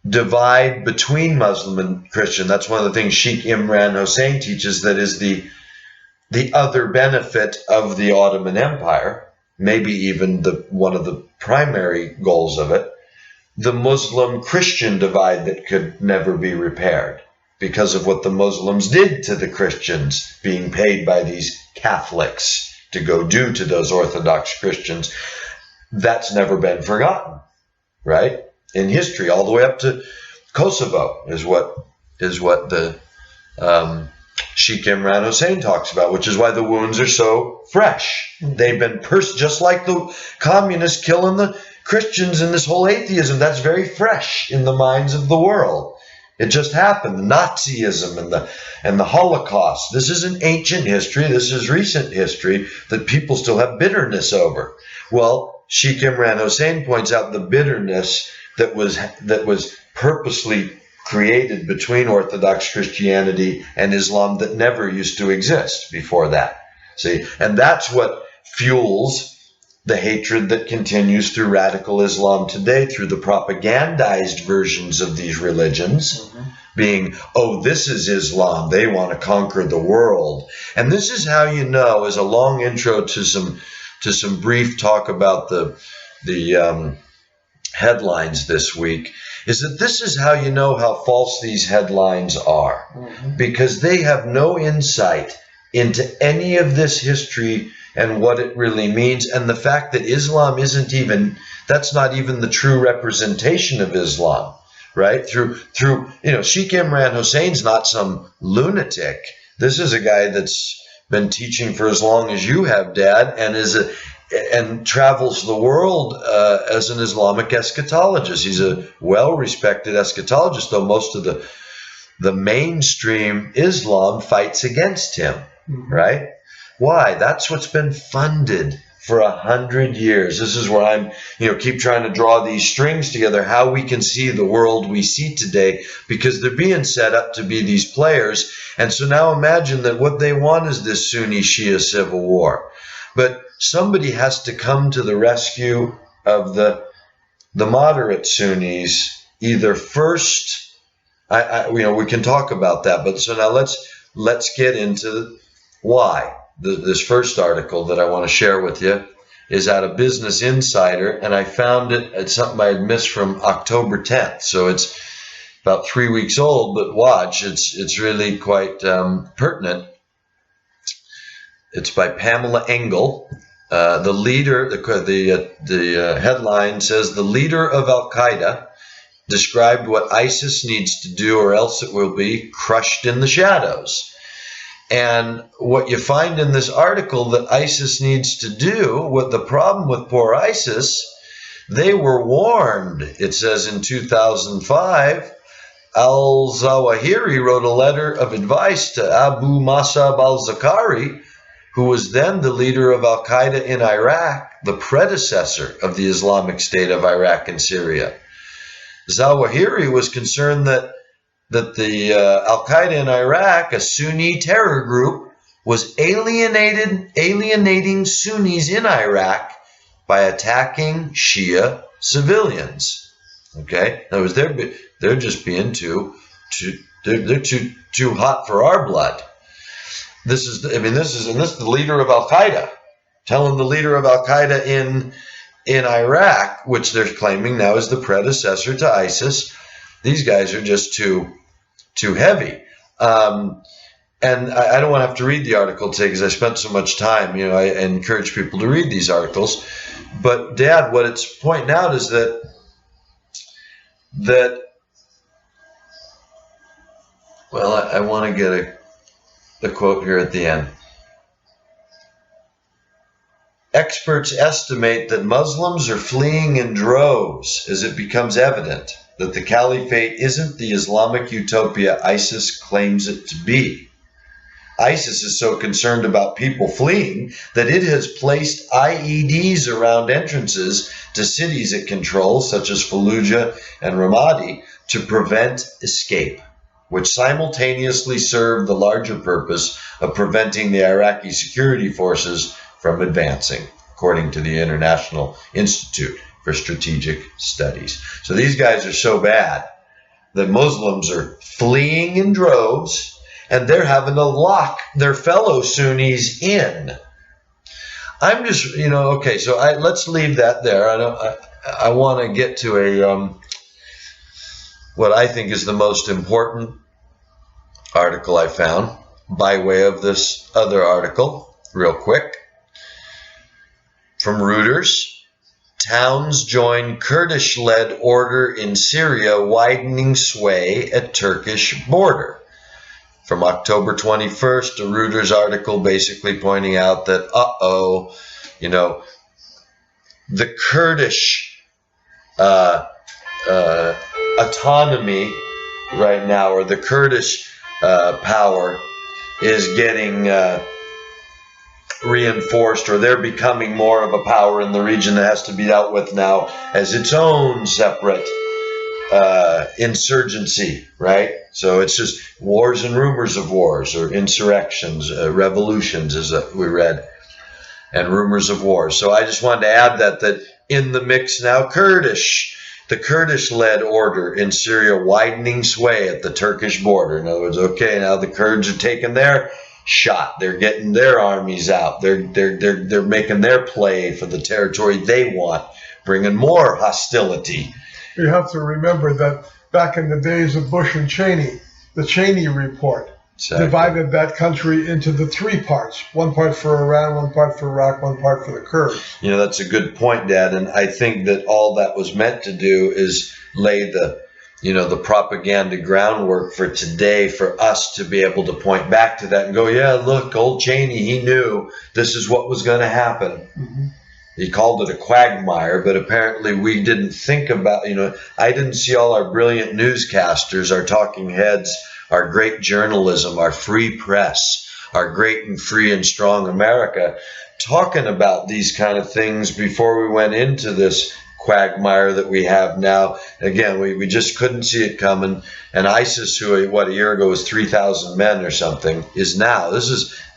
divide between Muslim and Christian, that's one of the things Sheikh Imran Hussein teaches, that is the other benefit of the Ottoman Empire, maybe even one of the primary goals of it, the Muslim-Christian divide that could never be repaired because of what the Muslims did to the Christians, being paid by these Catholics to go do to those Orthodox Christians. That's never been forgotten, right? In history, all the way up to Kosovo is what the Sheikh Imran Hussein talks about, which is why the wounds are so fresh. They've been just like the communists killing the Christians and this whole atheism. That's very fresh in the minds of the world. It just happened. Nazism and the Holocaust. This isn't ancient history. This is recent history that people still have bitterness over. Well, Sheikh Imran Hussein points out the bitterness that was purposely created between Orthodox Christianity and Islam that never used to exist before that. See, and that's what fuels the hatred that continues through radical Islam today, through the propagandized versions of these religions, being, oh, this is Islam, they want to conquer the world. And this is how you know, as a long intro to some brief talk about the headlines this week, is that this is how you know how false these headlines are, because they have no insight into any of this history and what it really means, and the fact that Islam that's not even the true representation of Islam, right? Through Sheikh Imran Hossein's not some lunatic. This is a guy that's been teaching for as long as you have, Dad, and travels the world as an Islamic eschatologist. He's a well-respected eschatologist, though most of the mainstream Islam fights against him, right? Why? That's what's been funded for 100 years. This is where I'm, keep trying to draw these strings together, how we can see the world we see today, because they're being set up to be these players. And so now imagine that what they want is this Sunni-Shia civil war. But somebody has to come to the rescue of the moderate Sunnis, either first. We can talk about that, but so now let's get into why. This first article that I want to share with you is out of Business Insider, and I found it's something I had missed from October 10th, so it's about 3 weeks old. But watch, it's really quite pertinent. It's by Pamela Engel. The leader, the headline says, the leader of Al-Qaeda described what ISIS needs to do, or else it will be crushed in the shadows. And what you find in this article that ISIS needs to do, what the problem with poor ISIS, they were warned. It says in 2005, al-Zawahiri wrote a letter of advice to Abu Musab al-Zakari, who was then the leader of Al-Qaeda in Iraq, the predecessor of the Islamic State of Iraq and Syria. Zawahiri was concerned that the Al-Qaeda in Iraq, a Sunni terror group, was alienating Sunnis in Iraq by attacking Shia civilians. Okay, in other words, they're just being too hot for our blood. This is the leader of Al-Qaeda telling the leader of Al-Qaeda in Iraq, which they're claiming now is the predecessor to ISIS. These guys are just too heavy. And I don't want to have to read the article today because I spent so much time. I encourage people to read these articles. But Dad, what it's pointing out is that I want to get the quote here at the end. Experts estimate that Muslims are fleeing in droves as it becomes evident that the caliphate isn't the Islamic utopia ISIS claims it to be. ISIS is so concerned about people fleeing that it has placed IEDs around entrances to cities it controls, such as Fallujah and Ramadi, to prevent escape, which simultaneously serve the larger purpose of preventing the Iraqi security forces from advancing, according to the International Institute for Strategic Studies. So these guys are so bad that Muslims are fleeing in droves, and they're having to lock their fellow Sunnis in. I'm just, okay, so let's leave that there. I want to get to what I think is the most important article I found by way of this other article, real quick. From Reuters, towns join Kurdish-led order in Syria widening sway at Turkish border. From October 21st, a Reuters article basically pointing out that, the Kurdish autonomy right now, or the Kurdish power, is getting reinforced, or they're becoming more of a power in the region that has to be dealt with now as its own separate insurgency, right? So it's just wars and rumors of wars, or insurrections, revolutions, as we read, and rumors of wars. So I just wanted to add that in the mix now, the Kurdish-led order in Syria widening sway at the Turkish border. In other words, okay, now the Kurds are taking their shot. They're getting their armies out. They're making their play for the territory they want, bringing more hostility. You have to remember that back in the days of Bush and Cheney, the Cheney report divided that country into the three parts. One part for Iran, one part for Iraq, one part for the Kurds. That's a good point, Dad. And I think that all that was meant to do is lay the propaganda groundwork for today, for us to be able to point back to that and go, yeah, look, old Cheney, he knew this is what was going to happen. Mm-hmm. He called it a quagmire, but apparently we didn't think about, I didn't see all our brilliant newscasters, our talking heads, our great journalism, our free press, our great and free and strong America talking about these kind of things before we went into this quagmire that we have now. Again, we just couldn't see it coming. And ISIS, who a year ago was 3,000 men or something, is now. This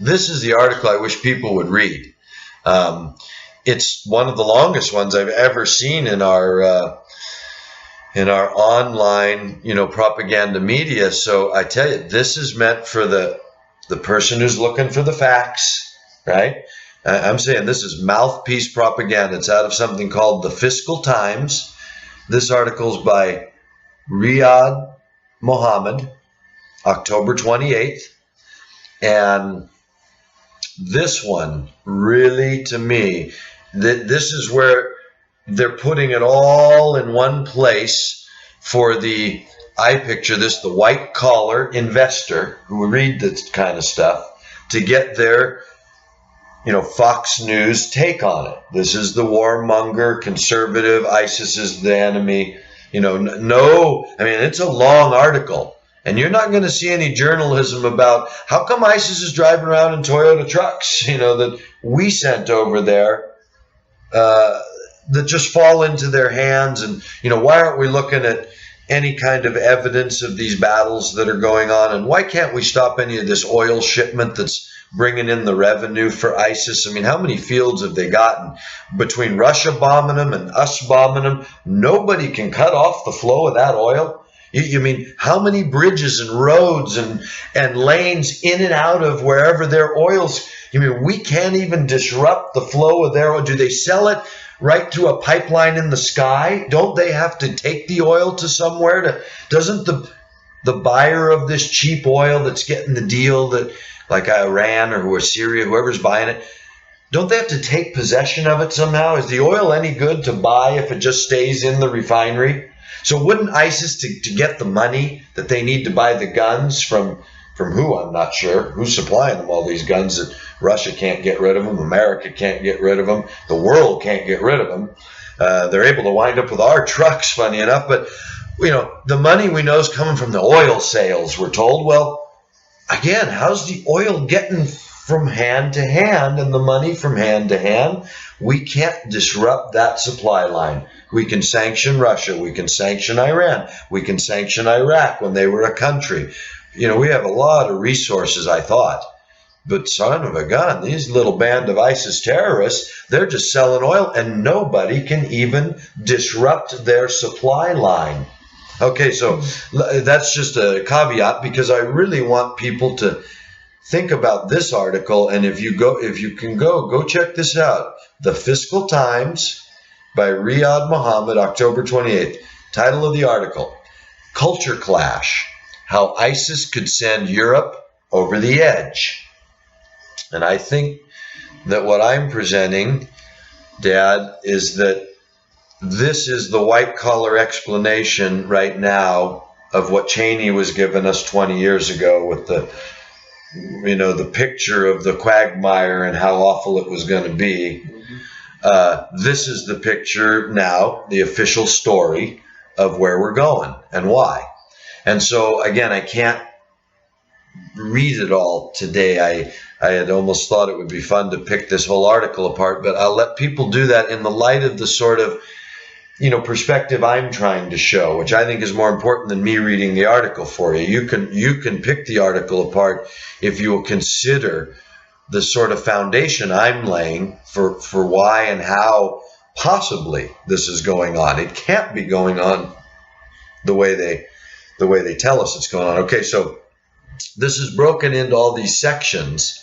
is the article I wish people would read. It's one of the longest ones I've ever seen in our online, propaganda media. So I tell you, this is meant for the person who's looking for the facts, right? I'm saying this is mouthpiece propaganda. It's out of something called the Fiscal Times. This article's by Riyad Mohammed, October 28th. And this one really, to me, this is where they're putting it all in one place for I picture this, the white collar investor who would read this kind of stuff to get their, Fox News take on it. This is the warmonger, conservative, ISIS is the enemy. It's a long article. And you're not going to see any journalism about how come ISIS is driving around in Toyota trucks, that we sent over there, that just fall into their hands. And, why aren't we looking at any kind of evidence of these battles that are going on? And why can't we stop any of this oil shipment that's bringing in the revenue for ISIS? How many fields have they gotten? Between Russia bombing them and us bombing them, nobody can cut off the flow of that oil. You mean how many bridges and roads and lanes in and out of wherever their oil's? We can't even disrupt the flow of their oil. Do they sell it right through a pipeline in the sky? Don't they have to take the oil to somewhere? Doesn't the buyer of this cheap oil that's getting the deal, that like Iran or Syria, whoever's buying it, don't they have to take possession of it somehow? Is the oil any good to buy if it just stays in the refinery? So wouldn't ISIS, to get the money that they need to buy the guns from who, I'm not sure, who's supplying them all these guns that Russia can't get rid of them, America can't get rid of them, the world can't get rid of them. They're able to wind up with our trucks, funny enough, but the money we know is coming from the oil sales, we're told. Well, again, how's the oil getting from hand to hand and the money from hand to hand? We can't disrupt that supply line. We can sanction Russia. We can sanction Iran. We can sanction Iraq when they were a country. We have a lot of resources, I thought. But son of a gun, these little band of ISIS terrorists, they're just selling oil and nobody can even disrupt their supply line. Okay, so that's just a caveat, because I really want people to think about this article. And if you can go check this out. The Fiscal Times by Riyad Mohammed, October 28th. Title of the article, Culture Clash, How ISIS Could Send Europe Over the Edge. And I think that what I'm presenting, Dad, is that this is the white-collar explanation right now of what Cheney was giving us 20 years ago with the picture of the quagmire and how awful it was going to be. This is the picture now, the official story of where we're going and why. And so, again, I can't read it all today. I had almost thought it would be fun to pick this whole article apart, but I'll let people do that in the light of the sort of, perspective I'm trying to show, which I think is more important than me reading the article for you. You can pick the article apart if you will consider the sort of foundation I'm laying for why and how possibly this is going on. It can't be going on the way they tell us it's going on. Okay, so this is broken into all these sections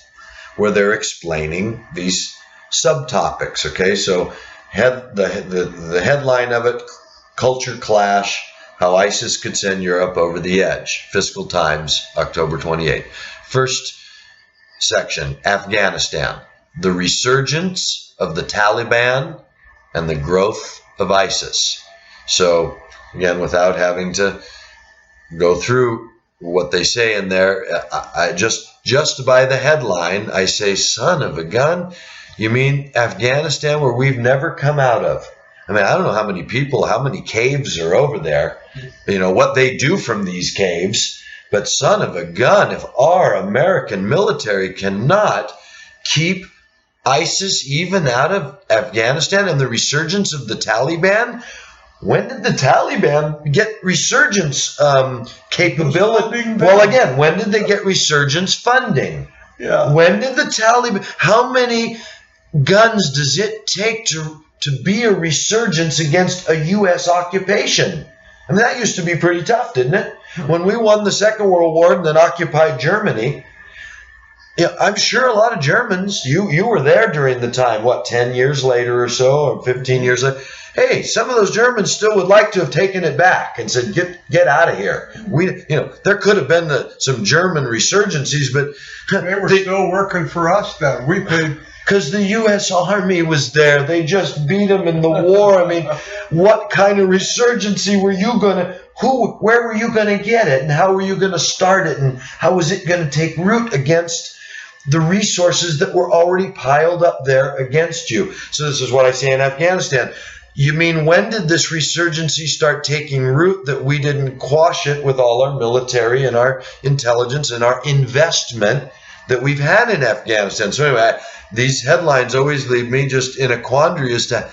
where they're explaining these subtopics. Okay, so the headline of it, Culture Clash, how ISIS could send Europe over the edge. Fiscal Times, October 28. First section, Afghanistan. The resurgence of the Taliban and the growth of ISIS. So, again, without having to go through what they say in there, I just by the headline, I say, son of a gun, you mean Afghanistan, where we've never come out of? I mean, I don't know how many people, how many caves are over there, what they do from these caves, but son of a gun, if our American military cannot keep ISIS even out of Afghanistan and the resurgence of the Taliban, when did the Taliban get resurgence capability? Well, again, when did they get resurgence funding? Yeah. When did the Taliban, how many guns does it take to be a resurgence against a U.S. occupation? I mean, that used to be pretty tough, didn't it? When we won the Second World War and then occupied Germany, I'm sure a lot of Germans, you were there during the time, 10 years later or so, or 15 years later. Hey, some of those Germans still would like to have taken it back and said, get out of here. There could have been some German resurgencies, but they were still working for us then. We paid. Because the U.S. Army was there. They just beat them in the war. I mean, what kind of resurgency were you where were you going to get it? And how were you going to start it? And how was it going to take root against the resources that were already piled up there against you? So this is what I say in Afghanistan. You mean, when did this resurgency start taking root that we didn't quash it with all our military and our intelligence and our investment that we've had in Afghanistan? So anyway, these headlines always leave me just in a quandary as to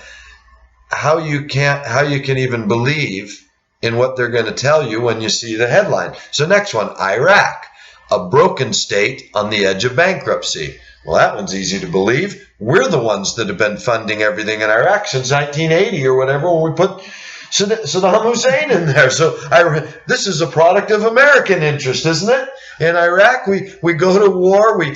how you can even believe in what they're going to tell you when you see the headline. So next one, Iraq, a broken state on the edge of bankruptcy. Well, that one's easy to believe. We're the ones that have been funding everything in Iraq since 1980 or whatever, when we put Saddam Hussein in there. So this is a product of American interest, isn't it? In Iraq, we go to war. We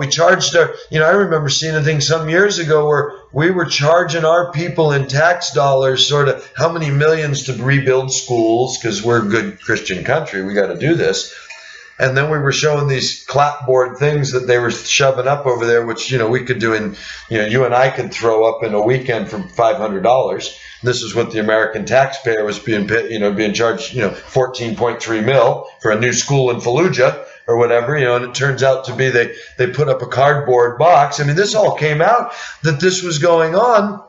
charged our, I remember seeing a thing some years ago where we were charging our people in tax dollars sort of how many millions to rebuild schools, because we're a good Christian country. We got to do this. And then we were showing these clapboard things that they were shoving up over there, which, we could do in, you and I could throw up in a weekend for $500. This is what the American taxpayer was being charged, 14.3 mil for a new school in Fallujah or whatever, and it turns out to be they put up a cardboard box. I mean, this all came out that this was going on.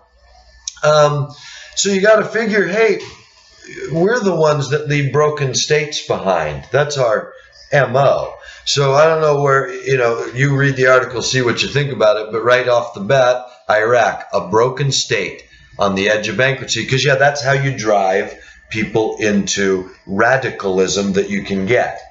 So you got to figure, hey, we're the ones that leave broken states behind. That's our MO. So I don't know where, you read the article, see what you think about it, but right off the bat, Iraq, a broken state on the edge of bankruptcy, because that's how you drive people into radicalism that you can get,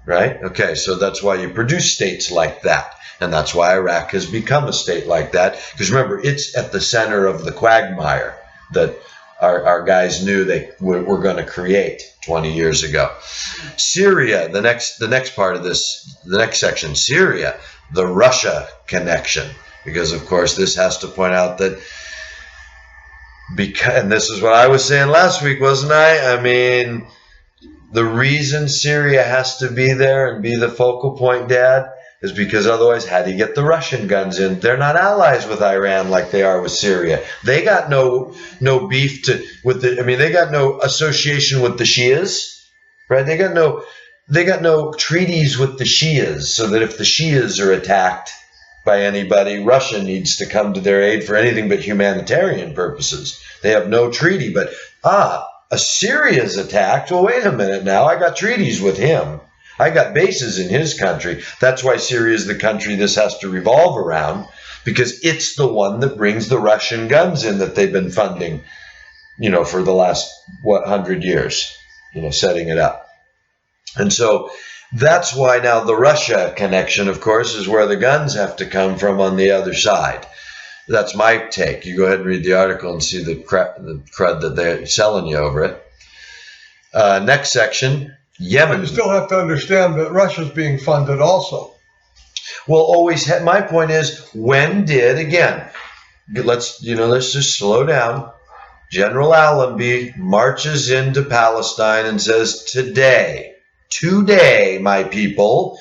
right? Okay, so that's why you produce states like that, and that's why Iraq has become a state like that, because remember, it's at the center of the quagmire that our guys knew they were going to create 20 years ago. Syria, the next part of this, the next section, Syria, the Russia connection, because of course this has to point out that, and this is what I was saying last week, wasn't I? I mean, the reason Syria has to be there and be the focal point, Dad, is because otherwise, how do you get the Russian guns in? They're not allies with Iran like they are with Syria. They got no beef they got no association with the Shias, right? They got no treaties with the Shias, so that if the Shias are attacked by anybody, Russia needs to come to their aid for anything but humanitarian purposes. They have no treaty, but Assyria's attacked. Well, wait a minute now. I got treaties with him. I got bases in his country. That's why Syria is the country this has to revolve around, because it's the one that brings the Russian guns in that they've been funding, for the last, 100 years, setting it up. And so that's why now the Russia connection, of course, is where the guns have to come from on the other side. That's my take. You go ahead and read the article and see the crud that they're selling you over it. Next section. Yemen. You still have to understand that Russia's being funded also. Well, my point is, when did, again, let's just slow down. General Allenby marches into Palestine and says, today, my people,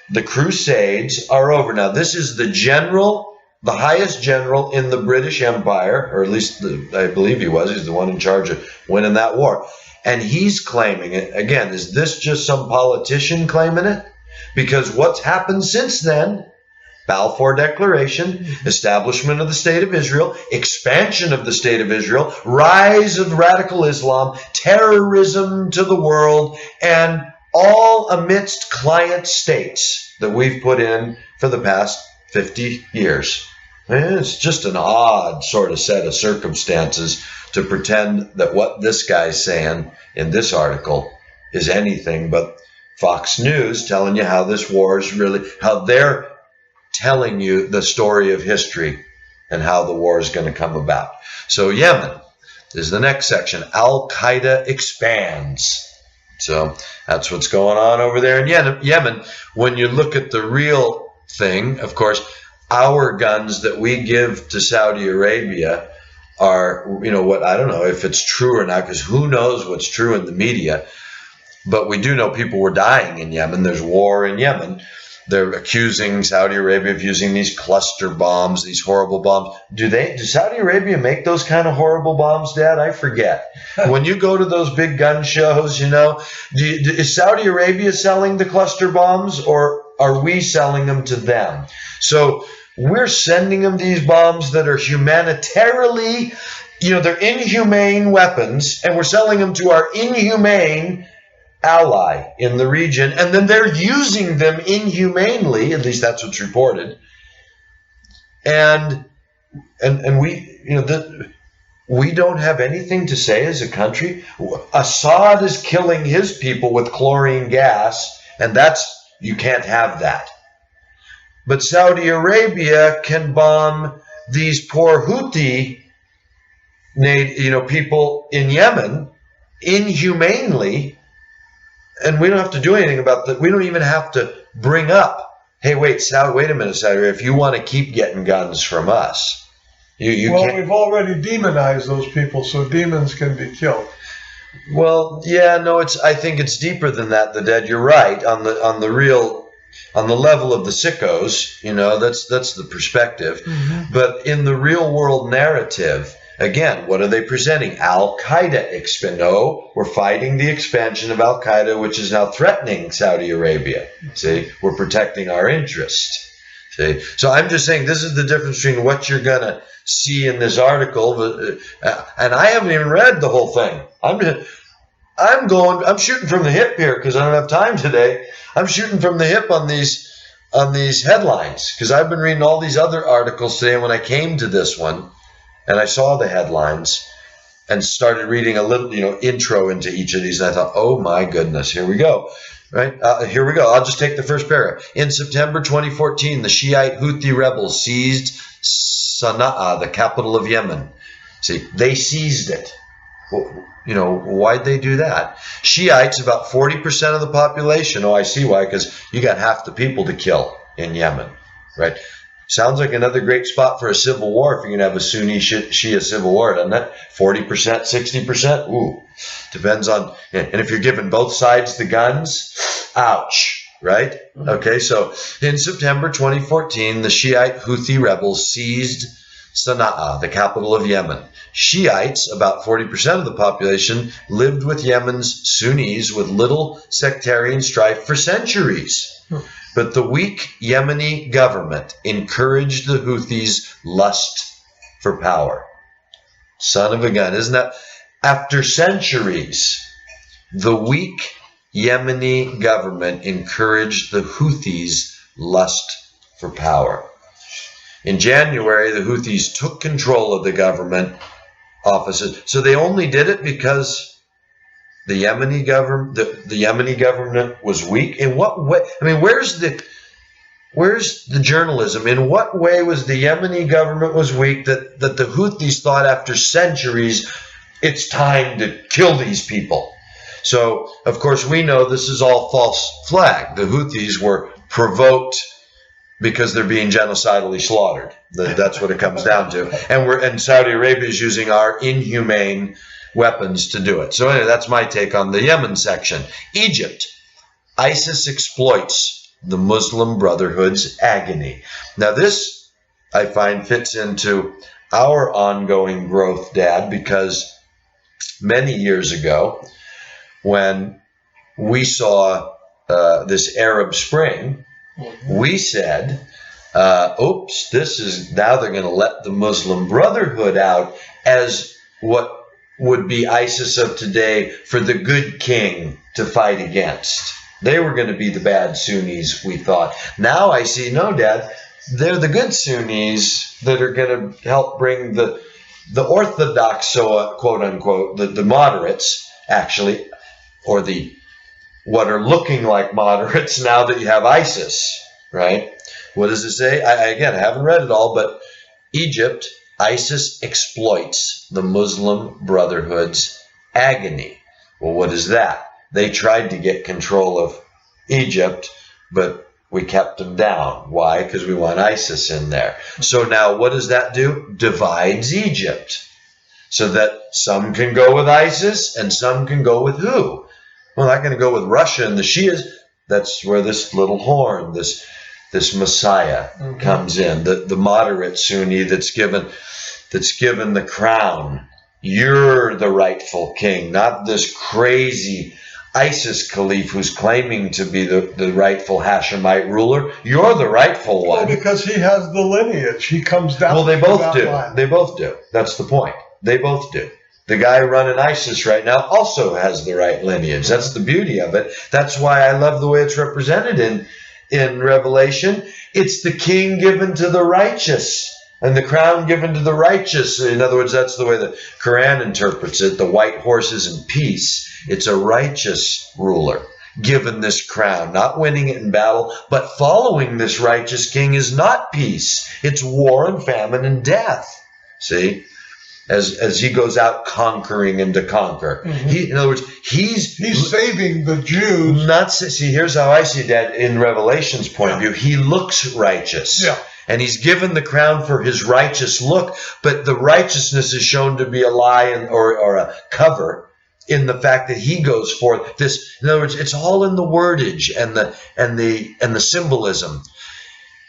the Crusades are over. Now, this is the general, the highest general in the British Empire, or at least I believe he was. He's the one in charge of winning that war. And he's claiming it. Again, is this just some politician claiming it? Because what's happened since then? Balfour Declaration, establishment of the State of Israel, expansion of the State of Israel, rise of radical Islam, terrorism to the world, and all amidst client states that we've put in for the past 50 years. And it's just an odd sort of set of circumstances to pretend that what this guy's saying in this article is anything but Fox News telling you how this war is really, how they're telling you the story of history and how the war is going to come about. So Yemen is the next section. Al-Qaeda expands. So that's what's going on over there in Yemen. When you look at the real thing, of course, our guns that we give to Saudi Arabia are, what, I don't know if it's true or not, because who knows what's true in the media. But we do know people were dying in Yemen. There's war in Yemen. They're accusing Saudi Arabia of using these cluster bombs, these horrible bombs. Do Saudi Arabia make those kind of horrible bombs, Dad? I forget. When you go to those big gun shows, is Saudi Arabia selling the cluster bombs, or are we selling them to them? So we're sending them these bombs that are humanitarily, they're inhumane weapons, and we're selling them to our inhumane ally in the region, and then they're using them inhumanely, at least that's what's reported. And we don't have anything to say as a country. Assad is killing his people with chlorine gas, and you can't have that. But Saudi Arabia can bomb these poor Houthi people in Yemen inhumanely. And we don't have to do anything about that. We don't even have to bring up, hey, wait a minute, Saudi, if you want to keep getting guns from us, you can't. We've already demonized those people, so demons can be killed. Well, yeah, no, I think it's deeper than that, the Dead. You're right on the level of the sickos. That's the perspective. Mm-hmm. But in the real world narrative, again, what are they presenting? Al-Qaeda No, we're fighting the expansion of Al-Qaeda, which is now threatening Saudi Arabia. See, we're protecting our interests. See, so I'm just saying this is the difference between what you're going to see in this article, and I haven't even read the whole thing. I'm shooting from the hip here because I don't have time today. I'm shooting from the hip on these headlines because I've been reading all these other articles today. And when I came to this one, and I saw the headlines and started reading a little, intro into each of these. And I thought, oh my goodness, here we go. Right? Here we go. I'll just take the first paragraph. In September 2014, the Shiite Houthi rebels seized Sana'a, the capital of Yemen. See, they seized it. Well, why'd they do that? Shiites, about 40% of the population. Oh, I see why, because you got half the people to kill in Yemen, right? Sounds like another great spot for a civil war if you're going to have a Sunni Shia civil war, doesn't it? 40%, 60%? Ooh, depends on. And if you're giving both sides the guns, ouch, right? Okay, so in September 2014, the Shiite Houthi rebels seized Sana'a, the capital of Yemen. Shiites, about 40% of the population, lived with Yemen's Sunnis with little sectarian strife for centuries. But the weak Yemeni government encouraged the Houthis' lust for power. Son of a gun, isn't that? After centuries, the weak Yemeni government encouraged the Houthis' lust for power. In January, the Houthis took control of the government offices. So they only did it because the Yemeni government was weak. In what way? I mean, where's the journalism? In what way was the Yemeni government was weak that the Houthis thought after centuries it's time to kill these people? So, of course, we know this is all false flag. The Houthis were provoked because they're being genocidally slaughtered. That's what it comes down to. And Saudi Arabia is using our inhumane weapons to do it. So anyway, that's my take on the Yemen section. Egypt. ISIS exploits the Muslim Brotherhood's agony. Now this, I find, fits into our ongoing growth, Dad, because many years ago, when we saw this Arab Spring, we said, oops, this is, now they're going to let the Muslim Brotherhood out as what would be ISIS of today for the good king to fight against. They were going to be the bad Sunnis, we thought. Now I see, no, Dad, they're the good Sunnis that are going to help bring the orthodox, so quote unquote, the moderates, actually, or the what are looking like moderates now that you have ISIS, right? What does it say? Again, I haven't read it all, but Egypt, ISIS exploits the Muslim Brotherhood's agony. Well, what is that? They tried to get control of Egypt, but we kept them down. Why? Because we want ISIS in there. So now what does that do? Divides Egypt so that some can go with ISIS and some can go with who? Well, they're going to go with Russia and the Shias. That's where this little horn, this Messiah comes in, the moderate Sunni that's given the crown. You're the rightful king, not this crazy ISIS caliph who's claiming to be the rightful Hashemite ruler. You're the rightful one. Well, because he has the lineage. He comes down. Well, they both do. Line. They both do. That's the point. They both do. The guy running ISIS right now also has the right lineage. That's the beauty of it. That's why I love the way it's represented in Revelation. It's the king given to the righteous and the crown given to the righteous. In other words, that's the way the Quran interprets it. The white horses and peace. It's a righteous ruler given this crown, not winning it in battle, but following this righteous king is not peace. It's war and famine and death. See? As he goes out conquering and to conquer. In other words, he's saving the Jews. See, here's how I see that in Revelation's point of view. He looks righteous. Yeah. And he's given the crown for his righteous look, but the righteousness is shown to be a lie or a cover in the fact that he goes forth. In other words, it's all in the wordage and the symbolism.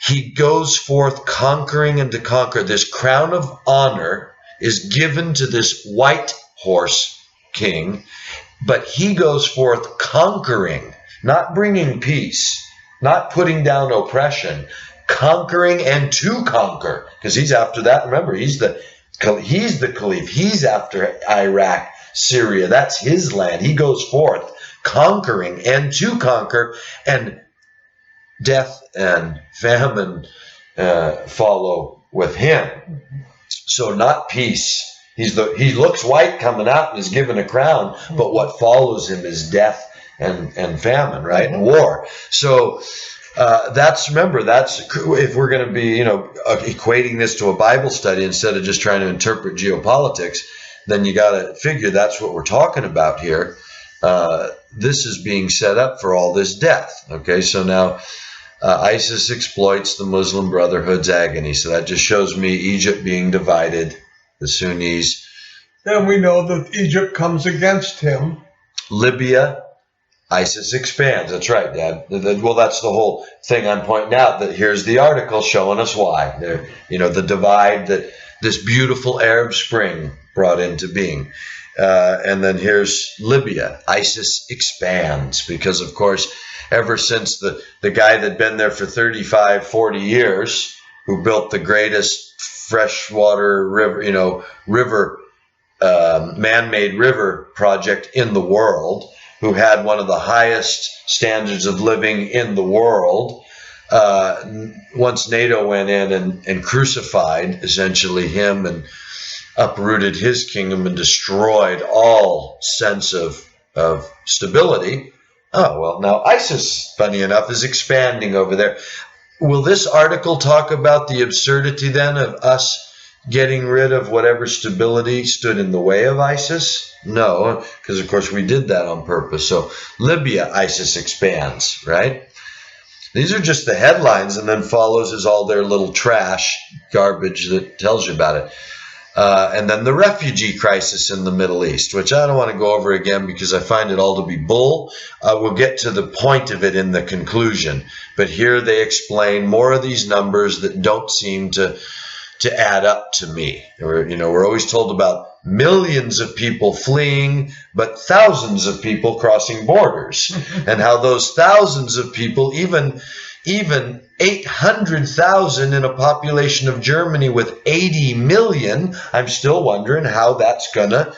He goes forth conquering and to conquer. This crown of honor is given to this white horse king, but he goes forth conquering, not bringing peace, not putting down oppression, conquering and to conquer, because he's after that. Remember, he's the caliph. He's after Iraq, Syria. That's his land. He goes forth conquering and to conquer, and death and famine follow with him. So not peace. He looks white coming out and is given a crown, but what follows him is death and famine, right? And war. So that's if we're going to be, equating this to a Bible study instead of just trying to interpret geopolitics, then you got to figure that's what we're talking about here. This is being set up for all this death. Okay, so now ISIS exploits the Muslim Brotherhood's agony. So that just shows me Egypt being divided, the Sunnis. And we know that Egypt comes against him. Libya, ISIS expands. That's right, Dad. Well, that's the whole thing I'm pointing out. That here's the article showing us why. The divide that this beautiful Arab Spring brought into being. And then here's Libya. ISIS expands because, of course, ever since the guy that'd been there for 35, 40 years, who built the greatest freshwater river, man-made river project in the world, who had one of the highest standards of living in the world, once NATO went in and crucified essentially him and uprooted his kingdom and destroyed all sense of stability. Oh, well, now ISIS, funny enough, is expanding over there. Will this article talk about the absurdity then of us getting rid of whatever stability stood in the way of ISIS? No, because of course we did that on purpose. So Libya, ISIS expands, right? These are just the headlines, and then follows is all their little trash garbage that tells you about it. And then the refugee crisis in the Middle East, which I don't want to go over again because I find it all to be bull. We'll get to the point of it in the conclusion. But here they explain more of these numbers that don't seem to add up to me. We're always told about millions of people fleeing, but thousands of people crossing borders, and how those thousands of people, even 800,000 in a population of Germany with 80 million, I'm still wondering how that's going to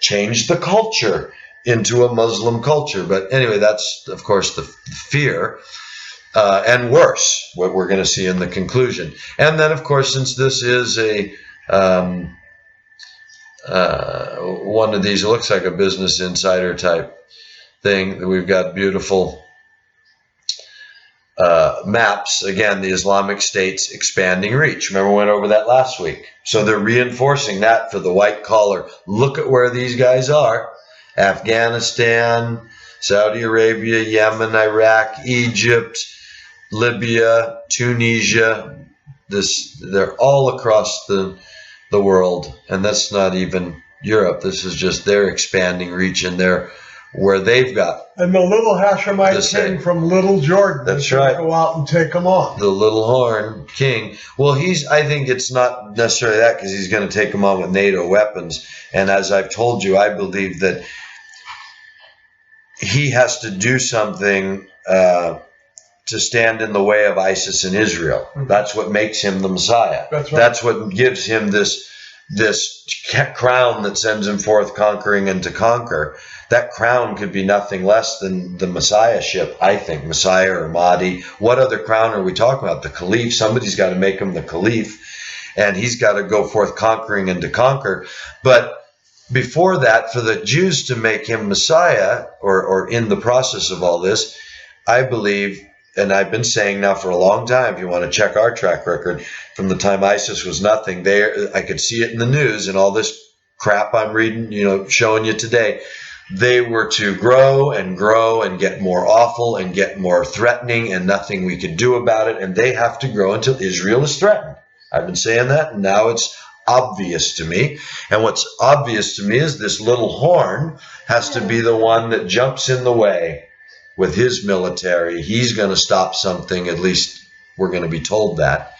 change the culture into a Muslim culture. But anyway, that's, of course, the fear. And worse, what we're going to see in the conclusion. And then, of course, since this is one of these, it looks like a Business Insider type thing, we've got beautiful maps. Again, the Islamic State's expanding reach. Remember, we went over that last week. So they're reinforcing that for the white collar. Look at where these guys are. Afghanistan, Saudi Arabia, Yemen, Iraq, Egypt, Libya, Tunisia. They're all across the world, and that's not even Europe. This is just their expanding reach, and where they've got. And the little Hashemite king from Little Jordan. That's right. Go out and take them on. The little horn king. Well, I think it's not necessarily that, because he's going to take them on with NATO weapons. And as I've told you, I believe that he has to do something to stand in the way of ISIS in Israel. Mm-hmm. That's what makes him the Messiah. That's right. That's what gives him this crown that sends him forth conquering and to conquer. That crown could be nothing less than the Messiahship, I think. Messiah or Mahdi. What other crown are we talking about? The Caliph. Somebody's got to make him the Caliph, and he's got to go forth conquering and to conquer. But before that, for the Jews to make him Messiah, or in the process of all this, I believe, and I've been saying now for a long time, if you want to check our track record, from the time ISIS was nothing, I could see it in the news and all this crap I'm reading, showing you today. They were to grow and get more awful and get more threatening, and nothing we could do about it. And they have to grow until Israel is threatened. I've been saying that, and now it's obvious to me. And what's obvious to me is this little horn has to be the one that jumps in the way with his military. He's going to stop something, at least we're going to be told that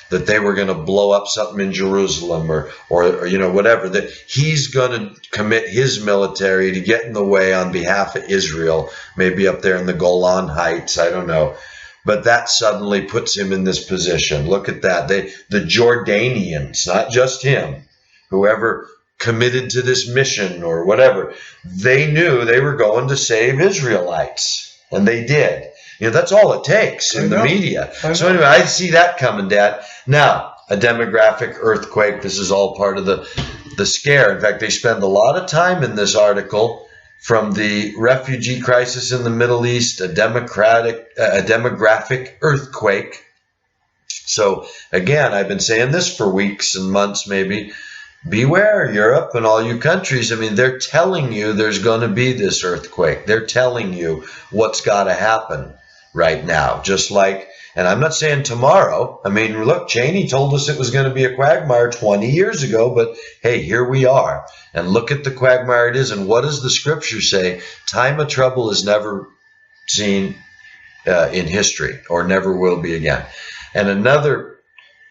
they were going to blow up something in Jerusalem or whatever, that he's going to commit his military to get in the way on behalf of Israel, maybe up there in the Golan Heights, I don't know. But that suddenly puts him in this position. Look at that. The Jordanians, not just him, whoever committed to this mission or whatever, they knew they were going to save Israelites, and they did. That's all it takes in the media. So anyway, I see that coming, Dad. Now, a demographic earthquake. This is all part of the scare. In fact, they spend a lot of time in this article, from the refugee crisis in the Middle East, a demographic earthquake. So again, I've been saying this for weeks and months, maybe. Beware, Europe and all you countries. I mean, they're telling you there's going to be this earthquake. They're telling you what's got to happen right now. Just like, and I'm not saying tomorrow. I mean, look, Cheney told us it was going to be a quagmire 20 years ago, but hey, here we are. And look at the quagmire it is. And what does the scripture say? Time of trouble is never seen in history, or never will be again. And another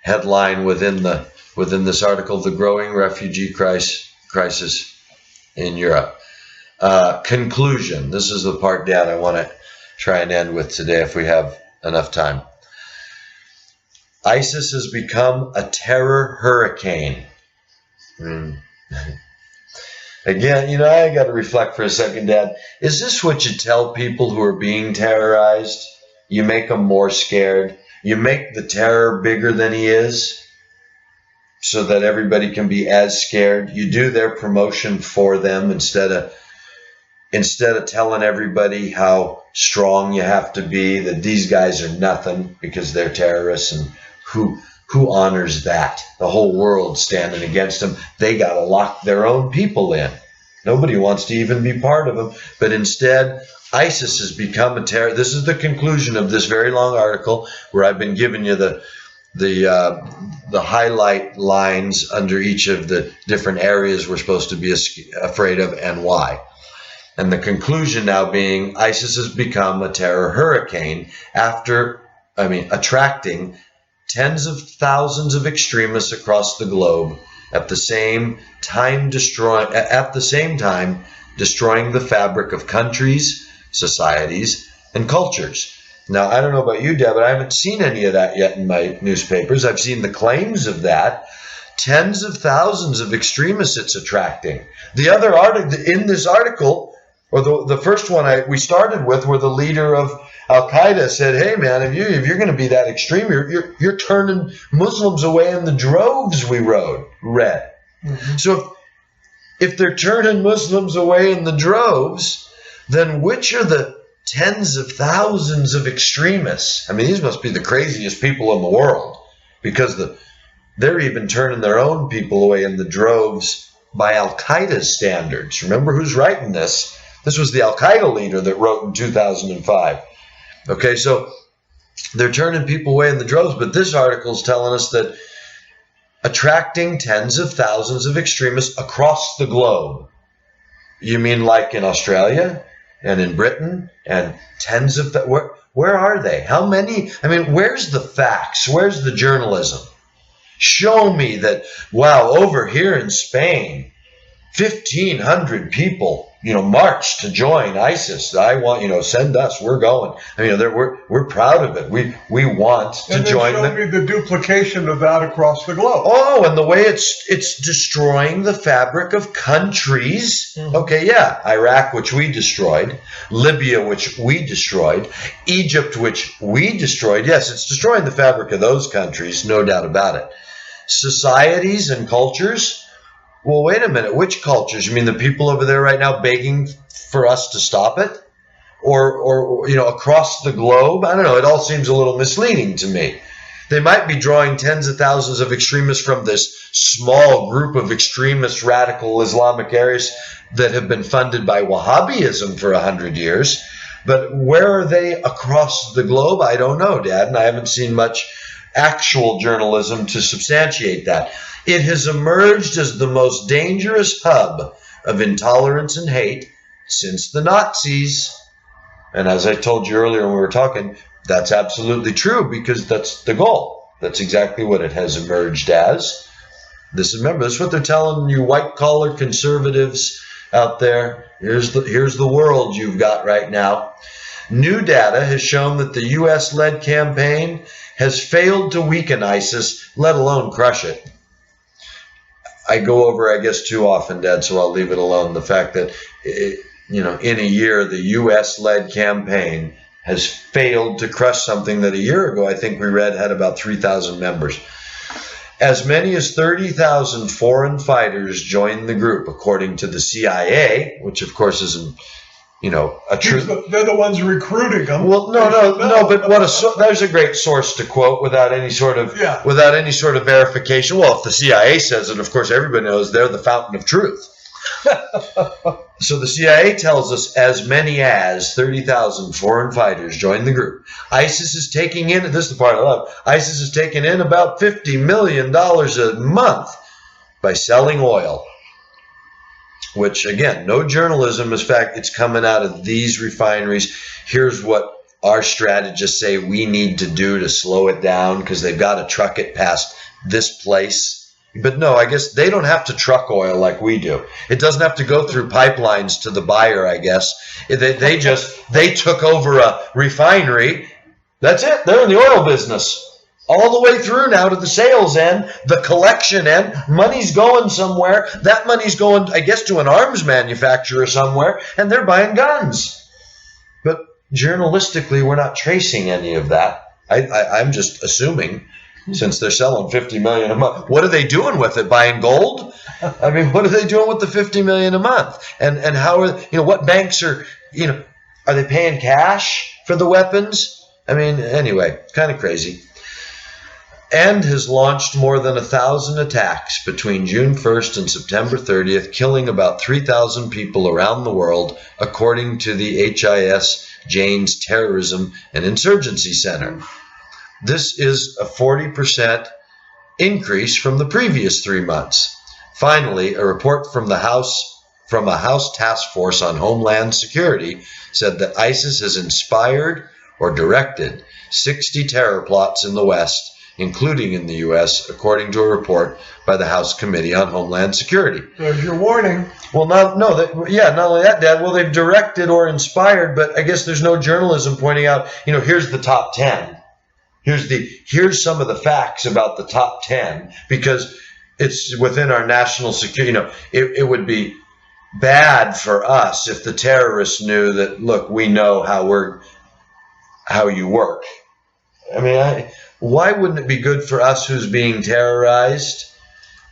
headline within this article, the growing refugee crisis in Europe. Conclusion. This is the part, Dad, I want to try and end with today if we have enough time. ISIS has become a terror hurricane. Again, I got to reflect for a second, Dad. Is this what you tell people who are being terrorized? You make them more scared. You make the terror bigger than he is, so that everybody can be as scared. You do their promotion for them instead of telling everybody how strong you have to be, that these guys are nothing because they're terrorists, and who honors that? The whole world standing against them. They got to lock their own people in. Nobody wants to even be part of them. But instead, ISIS has become a terror. This is the conclusion of this very long article where I've been giving you the highlight lines under each of the different areas we're supposed to be afraid of and why. And the conclusion now being ISIS has become a terror hurricane after, attracting tens of thousands of extremists across the globe at the same time destroying the fabric of countries, societies, and cultures. Now, I don't know about you, Deb, but I haven't seen any of that yet in my newspapers. I've seen the claims of that. Tens of thousands of extremists it's attracting. The other article in this article, or the first one we started with, where the leader of Al-Qaeda said, "Hey, man, if you're going to be that extreme, you're turning Muslims away in the droves." We read. Mm-hmm. So if they're turning Muslims away in the droves, then which are the tens of thousands of extremists? These must be the craziest people in the world, because they're even turning their own people away in the droves by Al-Qaeda's standards. Remember who's writing this? This was the Al-Qaeda leader that wrote in 2005. Okay, so they're turning people away in the droves, but this article is telling us that attracting tens of thousands of extremists across the globe. You mean like in Australia and in Britain and tens of where are they? How many? Where's the facts? Where's the journalism? Show me that, wow, over here in Spain, 1,500 people, marched to join ISIS. I want, send us. We're going. We're proud of it. We want to join them. And then show me the duplication of that across the globe. Oh, and the way it's destroying the fabric of countries. Mm-hmm. Okay, yeah, Iraq, which we destroyed, Libya, which we destroyed, Egypt, which we destroyed. Yes, it's destroying the fabric of those countries, no doubt about it. Societies and cultures. Well, wait a minute. Which cultures? You mean the people over there right now begging for us to stop it? Or across the globe? I don't know. It all seems a little misleading to me. They might be drawing tens of thousands of extremists from this small group of extremist radical Islamic areas that have been funded by Wahhabism for 100 years. But where are they across the globe? I don't know, Dad, and I haven't seen much actual journalism to substantiate that. It has emerged as the most dangerous hub of intolerance and hate since the Nazis. And as I told you earlier when we were talking, that's absolutely true, because that's the goal. That's exactly what it has emerged as. Remember, this is what they're telling you white-collar conservatives out there. Here's the world you've got right now. New data has shown that the U.S.-led campaign has failed to weaken ISIS, let alone crush it. I go over, I guess, too often, Dad, so I'll leave it alone. The fact that, in a year, the U.S.-led campaign has failed to crush something that a year ago, I think we read, had about 3,000 members. As many as 30,000 foreign fighters joined the group, according to the CIA, which, of course, isn't, a truth. They're the ones recruiting them. Well, no. But there's a great source to quote without any sort of verification. Well, if the CIA says it, of course, everybody knows they're the fountain of truth. So the CIA tells us as many as 30,000 foreign fighters joined the group. ISIS is taking in, this is the part I love, ISIS is taking in about $50 million a month by selling oil. Which, again, no journalism. In fact, it's coming out of these refineries. Here's what our strategists say we need to do to slow it down, because they've got to truck it past this place. But no, I guess they don't have to truck oil like we do. It doesn't have to go through pipelines to the buyer, I guess. They took over a refinery. That's it. They're in the oil business. All the way through now to the sales end, the collection end. Money's going somewhere. That money's going, I guess, to an arms manufacturer somewhere, and they're buying guns. But journalistically, we're not tracing any of that. I'm just assuming, since they're selling $50 million a month. What are they doing with it? Buying gold? What are they doing with the $50 million a month? And how are, what banks are they paying cash for the weapons? Anyway, kind of crazy. and has launched more than 1,000 attacks between June 1st and September 30th, killing about 3,000 people around the world, according to the HIS Jane's Terrorism and Insurgency Center. This is a 40% increase from the previous 3 months. Finally, a report from a House task force on Homeland Security said that ISIS has inspired or directed 60 terror plots in the West, including in the U.S., according to a report by the House Committee on Homeland Security. There's your warning. Well, not only that, Dad. Well, they've directed or inspired, but I guess there's no journalism pointing out, here's the top 10. Here's some of the facts about the top 10, because it's within our national security. It would be bad for us if the terrorists knew that, look, we know how you work. I mean, why wouldn't it be good for us who's being terrorized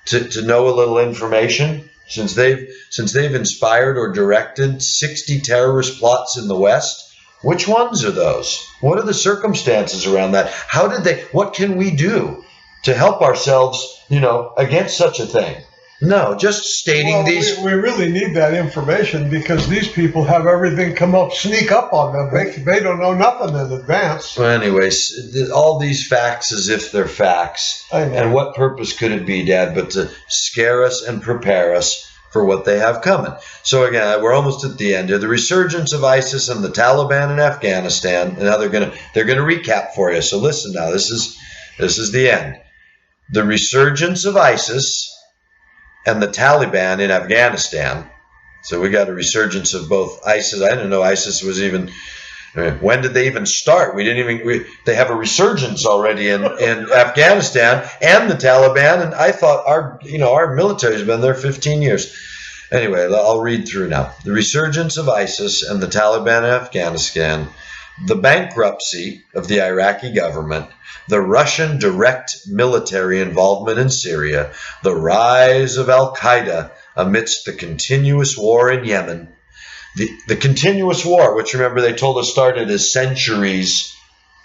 to know a little information? Since they've inspired or directed 60 terrorist plots in the West, which ones are those? What are the circumstances around that? What can we do to help ourselves, against such a thing? No, just stating these. We really need that information, because these people have everything sneak up on them. They don't know nothing in advance. Well, anyways, all these facts as if they're facts. I know. And what purpose could it be, Dad, but to scare us and prepare us for what they have coming? So again, we're almost at the end here. The resurgence of ISIS and the Taliban in Afghanistan. And now they're gonna recap for you. So listen now. This is the end. The resurgence of ISIS and the Taliban in Afghanistan. So we got a resurgence of both ISIS. I didn't know ISIS was even. When did they even start? They have a resurgence already in Afghanistan and the Taliban. And I thought our military has been there 15 years. Anyway, I'll read through now. The resurgence of ISIS and the Taliban in Afghanistan, the bankruptcy of the Iraqi government, the Russian direct military involvement in Syria, the rise of Al-Qaeda amidst the continuous war in Yemen, the continuous war, which remember they told us started as centuries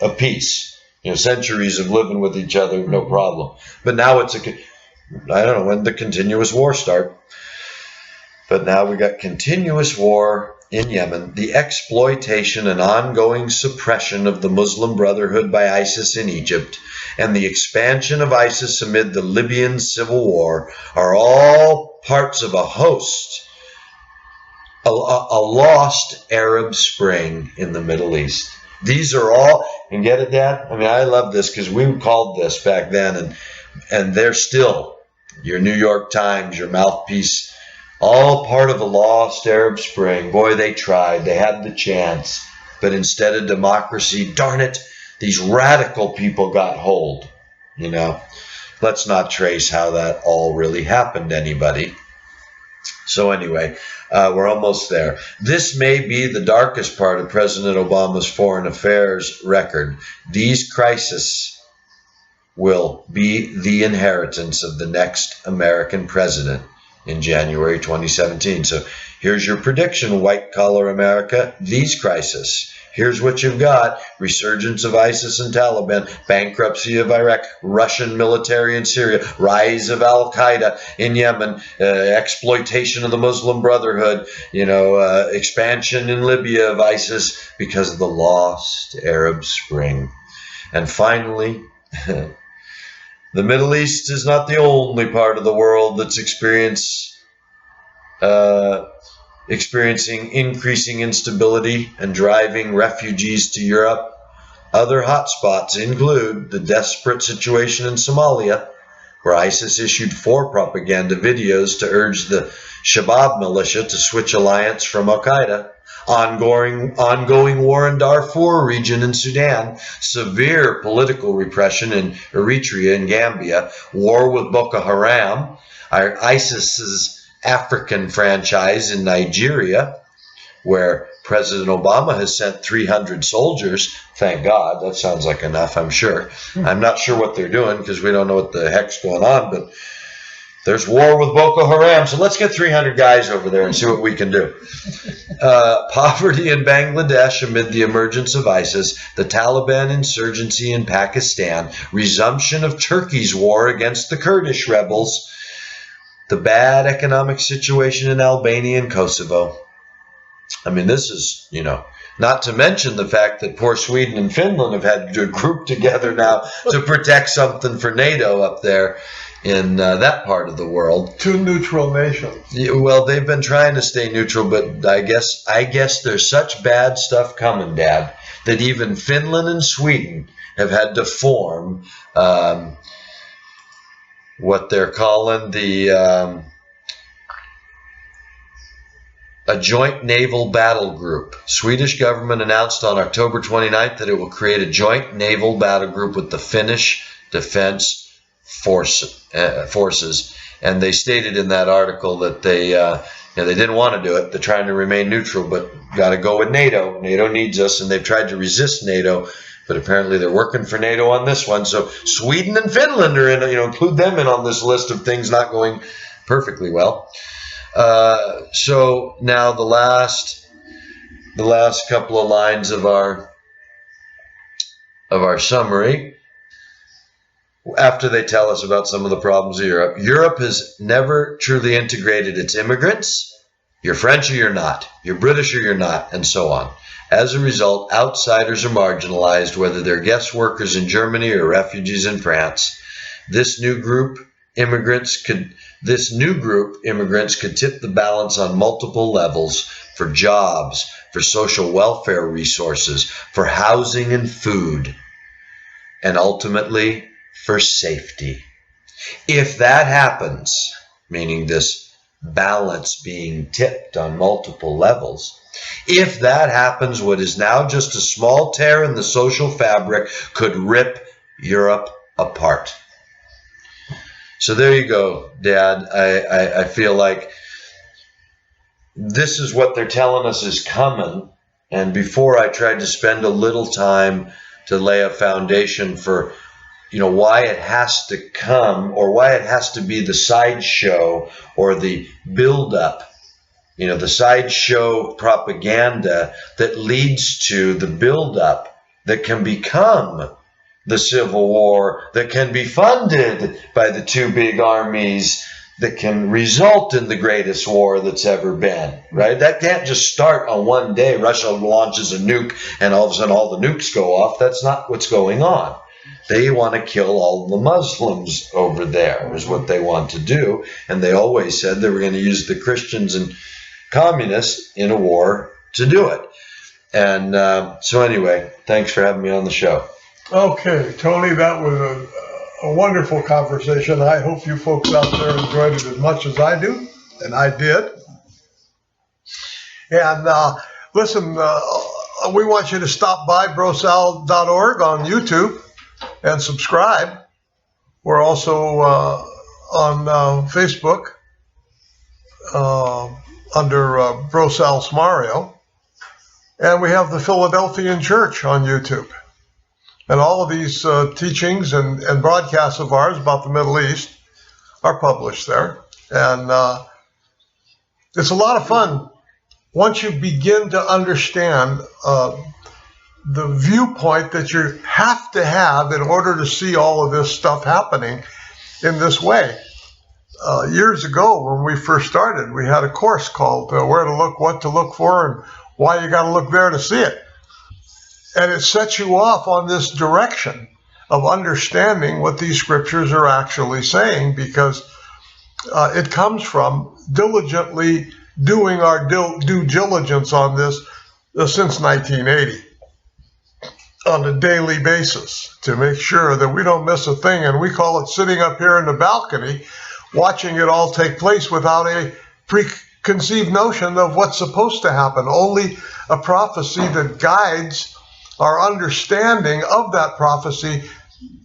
of peace, centuries of living with each other, no problem. But now I don't know when the continuous war start. But now we got continuous war in Yemen, the exploitation and ongoing suppression of the Muslim Brotherhood by ISIS in Egypt, and the expansion of ISIS amid the Libyan civil war are all parts of a host, a lost Arab Spring in the Middle East. These are all, and get it, Dad? I mean, I love this because we called this back then, and they're still your New York Times, your mouthpiece, all part of a lost Arab Spring. Boy, they tried. They had the chance. But instead of democracy, darn it, these radical people got hold. Let's not trace how that all really happened to anybody. So anyway, we're almost there. This may be the darkest part of President Obama's foreign affairs record. These crises will be the inheritance of the next American president in January 2017. So here's your prediction, white-collar America. These crises. Here's what you've got. Resurgence of ISIS and Taliban, bankruptcy of Iraq, Russian military in Syria, rise of Al-Qaeda in Yemen, exploitation of the Muslim Brotherhood, expansion in Libya of ISIS because of the lost Arab Spring. And finally, the Middle East is not the only part of the world that's experiencing increasing instability and driving refugees to Europe. Other hotspots include the desperate situation in Somalia, where ISIS issued 4 propaganda videos to urge the Shabab militia to switch alliance from Al-Qaeda, ongoing war in Darfur region in Sudan, severe political repression in Eritrea and Gambia, war with Boko Haram, ISIS's African franchise in Nigeria, where President Obama has sent 300 soldiers. Thank God. That sounds like enough, I'm sure. I'm not sure what they're doing because we don't know what the heck's going on, but There's war with Boko Haram, so let's get 300 guys over there and see what we can do. Poverty in Bangladesh amid the emergence of ISIS, the Taliban insurgency in Pakistan, resumption of Turkey's war against the Kurdish rebels, the bad economic situation in Albania and Kosovo. I mean, this is, not to mention the fact that poor Sweden and Finland have had to group together now to protect something for NATO up there in that part of the world. Two neutral nations. Yeah, well, they've been trying to stay neutral, but I guess there's such bad stuff coming, Dad, that even Finland and Sweden have had to form what they're calling a joint naval battle group. Swedish government announced on October 29th that it will create a joint naval battle group with the Finnish Defense Forces. And they stated in that article that they didn't want to do it. They're trying to remain neutral, but got to go with NATO. NATO needs us, and they've tried to resist NATO, but apparently they're working for NATO on this one. So Sweden and Finland are in, include them in on this list of things not going perfectly well. So now the last couple of lines of our summary, after they tell us about some of the problems of Europe. Europe has never truly integrated its immigrants. You're French or you're not. You're British or you're not, and so on. As a result, outsiders are marginalized, whether they're guest workers in Germany or refugees in France. This new group immigrants could tip the balance on multiple levels: for jobs, for social welfare resources, for housing and food, and ultimately for safety. If that happens, meaning this balance being tipped on multiple levels, if that happens, what is now just a small tear in the social fabric could rip Europe apart. So there you go, Dad. I feel like this is what they're telling us is coming. And before I tried to spend a little time to lay a foundation for, why it has to come, or why it has to be the sideshow or the build-up, the sideshow propaganda that leads to the build-up that can become the Civil War, that can be funded by the two big armies, that can result in the greatest war that's ever been, right? That can't just start on one day. Russia launches a nuke and all of a sudden all the nukes go off. That's not what's going on. They want to kill all the Muslims over there is what they want to do. And they always said they were going to use the Christians and communists in a war to do it. And so anyway, thanks for having me on the show. Okay, Tony, that was a wonderful conversation. I hope you folks out there enjoyed it as much as I do, and I did. And listen, we want you to stop by BroSal.org on YouTube and subscribe. We're also on Facebook under BroSal Smario. And we have the Philadelphian Church on YouTube. And all of these teachings and broadcasts of ours about the Middle East are published there. And it's a lot of fun once you begin to understand the viewpoint that you have to have in order to see all of this stuff happening in this way. Years ago, when we first started, we had a course called Where to Look, What to Look For, and Why You Got to Look There to See It. And it sets you off on this direction of understanding what these scriptures are actually saying, because it comes from diligently doing our due diligence on this since 1980 on a daily basis to make sure that we don't miss a thing. And we call it sitting up here in the balcony, watching it all take place without a preconceived notion of what's supposed to happen, only a prophecy that guides our understanding of that prophecy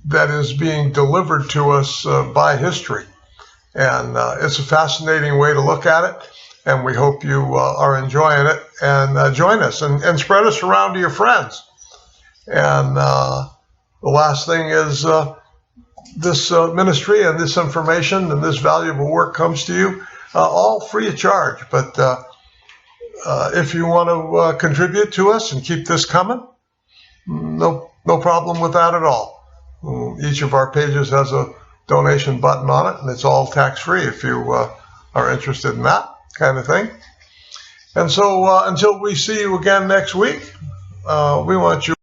that is being delivered to us by history. And it's a fascinating way to look at it, and we hope you are enjoying it. And join us and spread us around to your friends. And the last thing is this ministry and this information and this valuable work comes to you, all free of charge. But if you want to contribute to us and keep this coming, no problem with that at all. Each of our pages has a donation button on it, and it's all tax-free if you are interested in that kind of thing. And so until we see you again next week, we want you